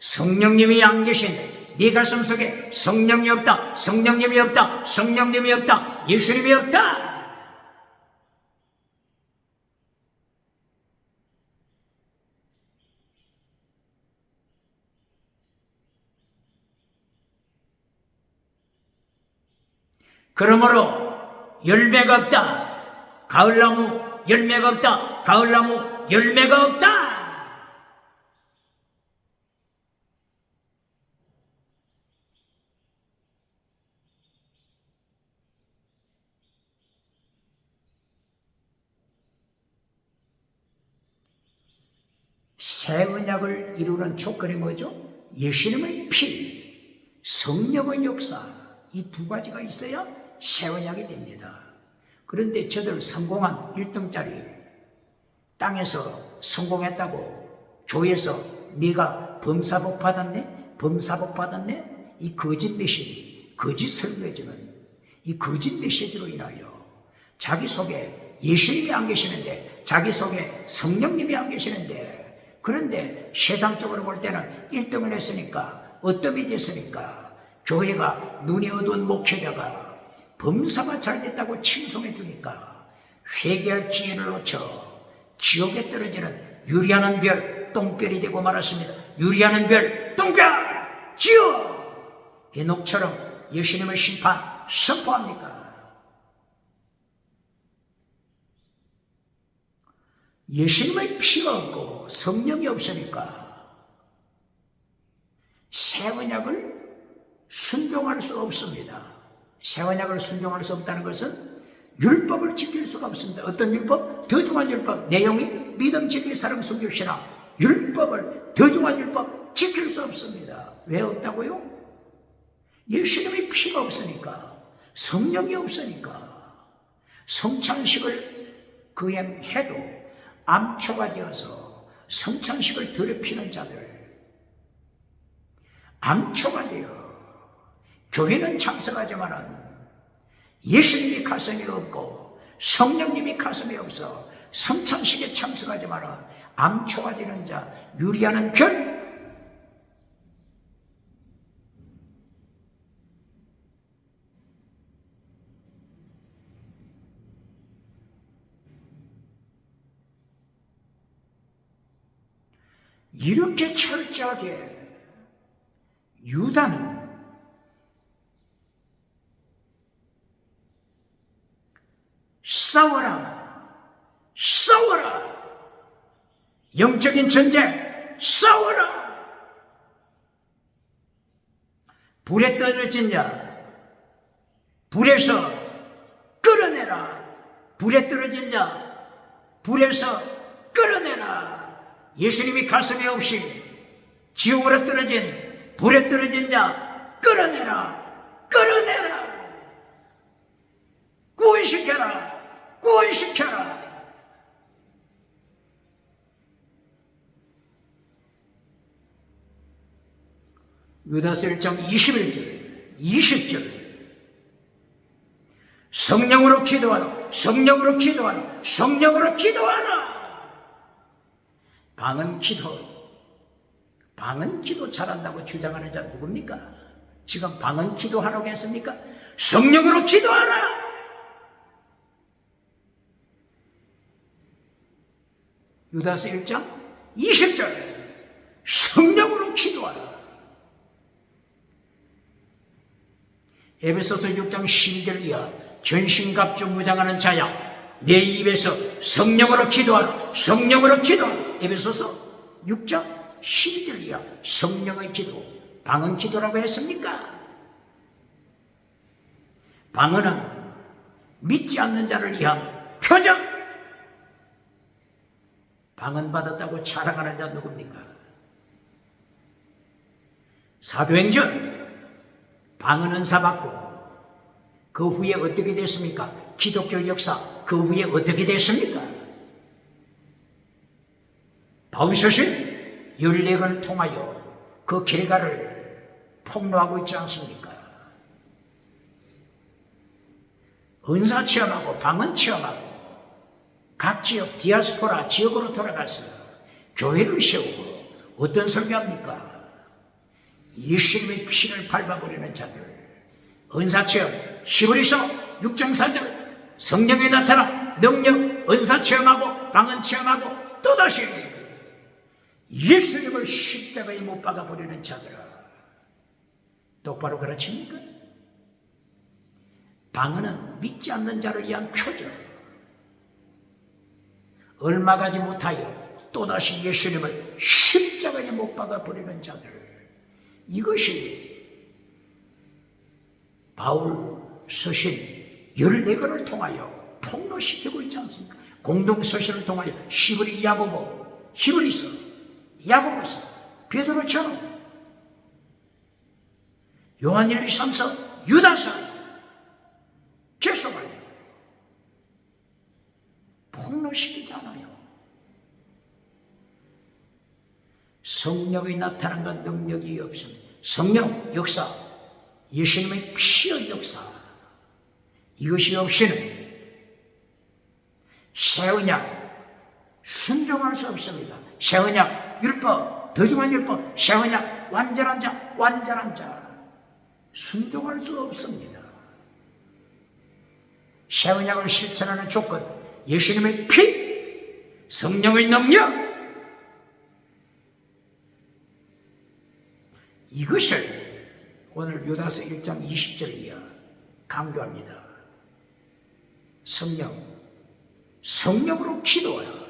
성령님이 안 계신데 네 가슴 속에 성령이 없다, 성령님이 없다, 성령님이 없다, 예수님이 없다. 그러므로 열매가 없다. 가을나무 열매가 없다. 가을나무 열매가 없다. 새 언약을 이루는 조건이 뭐죠? 예수님의 피, 성령의 역사, 이 두 가지가 있어야 새 언약이 됩니다. 그런데 저들 성공한 1등짜리 땅에서 성공했다고 교회에서 네가 범사복 받았네? 범사복 받았네? 이 거짓 메시지, 거짓 설교해주는 이 거짓 메시지로 인하여 자기 속에 예수님이 안 계시는데, 자기 속에 성령님이 안 계시는데, 그런데 세상적으로 볼 때는 1등을 했으니까, 어떠이 됐으니까 교회가 눈이 어두운 목회자가 범사가 잘 됐다고 칭송해 주니까 회개할 기회를 놓쳐 지옥에 떨어지는 유리하는 별, 똥별이 되고 말았습니다. 유리하는 별, 똥별, 지옥! 에녹처럼 예수님의 심판 선포합니까? 예수님의 피가 없고 성령이 없으니까 새 언약을 순종할 수 없습니다. 새 언약을 순종할 수 없다는 것은 율법을 지킬 수가 없습니다. 어떤 율법? 더 중한 율법. 내용이 믿음 지킬 사람 숨깁시나 율법을, 더 중한 율법 지킬 수 없습니다. 왜 없다고요? 예수님의 피가 없으니까, 성령이 없으니까. 성찬식을 거행해도 암초가 되어서 성찬식을 더럽히는 자들, 암초가 되어 교회는 참석하지만 예수님이 가성이 없고 성령님이 가슴에 없어 성찬식에 참석하지 마라. 암초가 되는 자, 유리하는 별. 이렇게 철저하게 유다는 싸워라, 싸워라, 영적인 전쟁 싸워라. 불에 떨어진 자 불에서 끌어내라. 불에 떨어진 자 불에서 끌어내라. 예수님이 가슴에 없이 지옥으로 떨어진 불에 떨어진 자 끌어내라. 끌어내라. 구원시켜라. 구원시켜라. 유다서 1장 21절 20절 성령으로 기도하라. 성령으로 기도하라. 성령으로 기도하라. 방언 기도 잘한다고 주장하는 자 누굽니까? 지금 방언 기도하라고 했습니까? 성령으로 기도하라. 유다서 1장 20절 성령으로 기도하라. 에베소서 6장 12절 이하 전신갑주 무장하는 자야 내 입에서 성령으로 기도하라. 성령으로 기도하라. 에베소서 6장 12절 이하 성령의 기도, 방언 기도라고 했습니까? 방언은 믿지 않는 자를 위한 표적. 방언 받았다고 자랑하는 자 누굽니까? 사도행전 방언 은사 받고 그 후에 어떻게 됐습니까? 기독교 역사 그 후에 어떻게 됐습니까? 바울서신 14권을 통하여 그 결과를 폭로하고 있지 않습니까? 은사 체험하고 방언 체험하고 각 지역 디아스포라 지역으로 돌아가서 교회를 세우고 어떤 설교합니까? 예수님의 피를 밟아버리는 자들. 은사체험 히브리서 6장 4절 성령이 나타나 능력 은사체험하고 방언체험하고 또다시 예수님을 십자가에 못 박아버리는 자들아. 똑바로 가르칩니까? 방언은 믿지 않는 자를 위한 표적. 얼마 가지 못하여 또다시 예수님을 십자가에 못 박아버리는 자들. 이것이 바울 서신 14권을 통하여 폭로시키고 있지 않습니까? 공동서신을 통하여 히브리 야고보, 히브리서, 야고보서, 베드로처럼 요한 1, 2, 3서, 유다서 계속하여 폭로시키지 않아요. 성령이 나타난 건 능력이 없습니다. 성령 역사, 예수님의 피의 역사, 이것이 없이는 새 언약 순종할 수 없습니다. 새 언약 율법, 더중한 율법, 새 언약 완전한 자, 완전한 자 순종할 수 없습니다. 새 언약을 실천하는 조건, 예수님의 피, 성령의 능력, 이것을 오늘 유다서 1장 20절 이하 강조합니다. 성령으로 기도하라.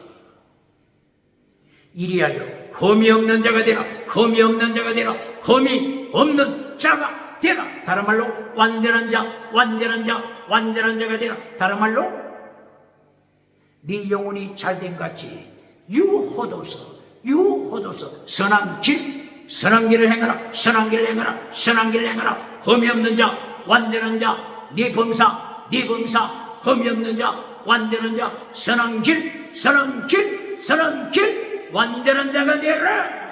이리하여 흠이 없는 자가 되라. 흠이 없는 자가 되라. 흠이 없는 자가 되라. 다른 말로 완전한 자, 완전한 자, 완전한 자가 되라. 다른 말로 네 영혼이 잘된 같이 유호도서, 유호도서 선한 길, 선한 길을 행하라. 선한 길을 행하라. 선한 길을 행하라. 흠이 없는 자, 완전한 자, 네 범사, 네 범사, 흠이 없는 자, 완전한 자, 선한 길, 선한 길, 선한 길, 완전한 자가 되라.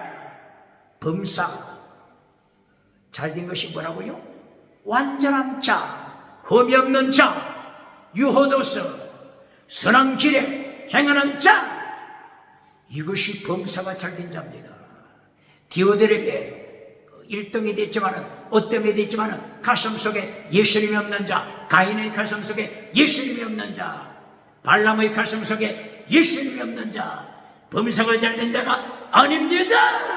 범사, 잘된 것이 뭐라고요? 완전한 자, 흠이 없는 자, 유호도서, 선한 길에 행하는 자, 이것이 범사가 잘된 자입니다. 디오들에게 1등이 됐지만은 어때움이 됐지만은 가슴 속에 예수님이 없는 자, 가인의 가슴 속에 예수님이 없는 자, 발람의 가슴 속에 예수님이 없는 자, 범사가 잘된 자가 아닙니다.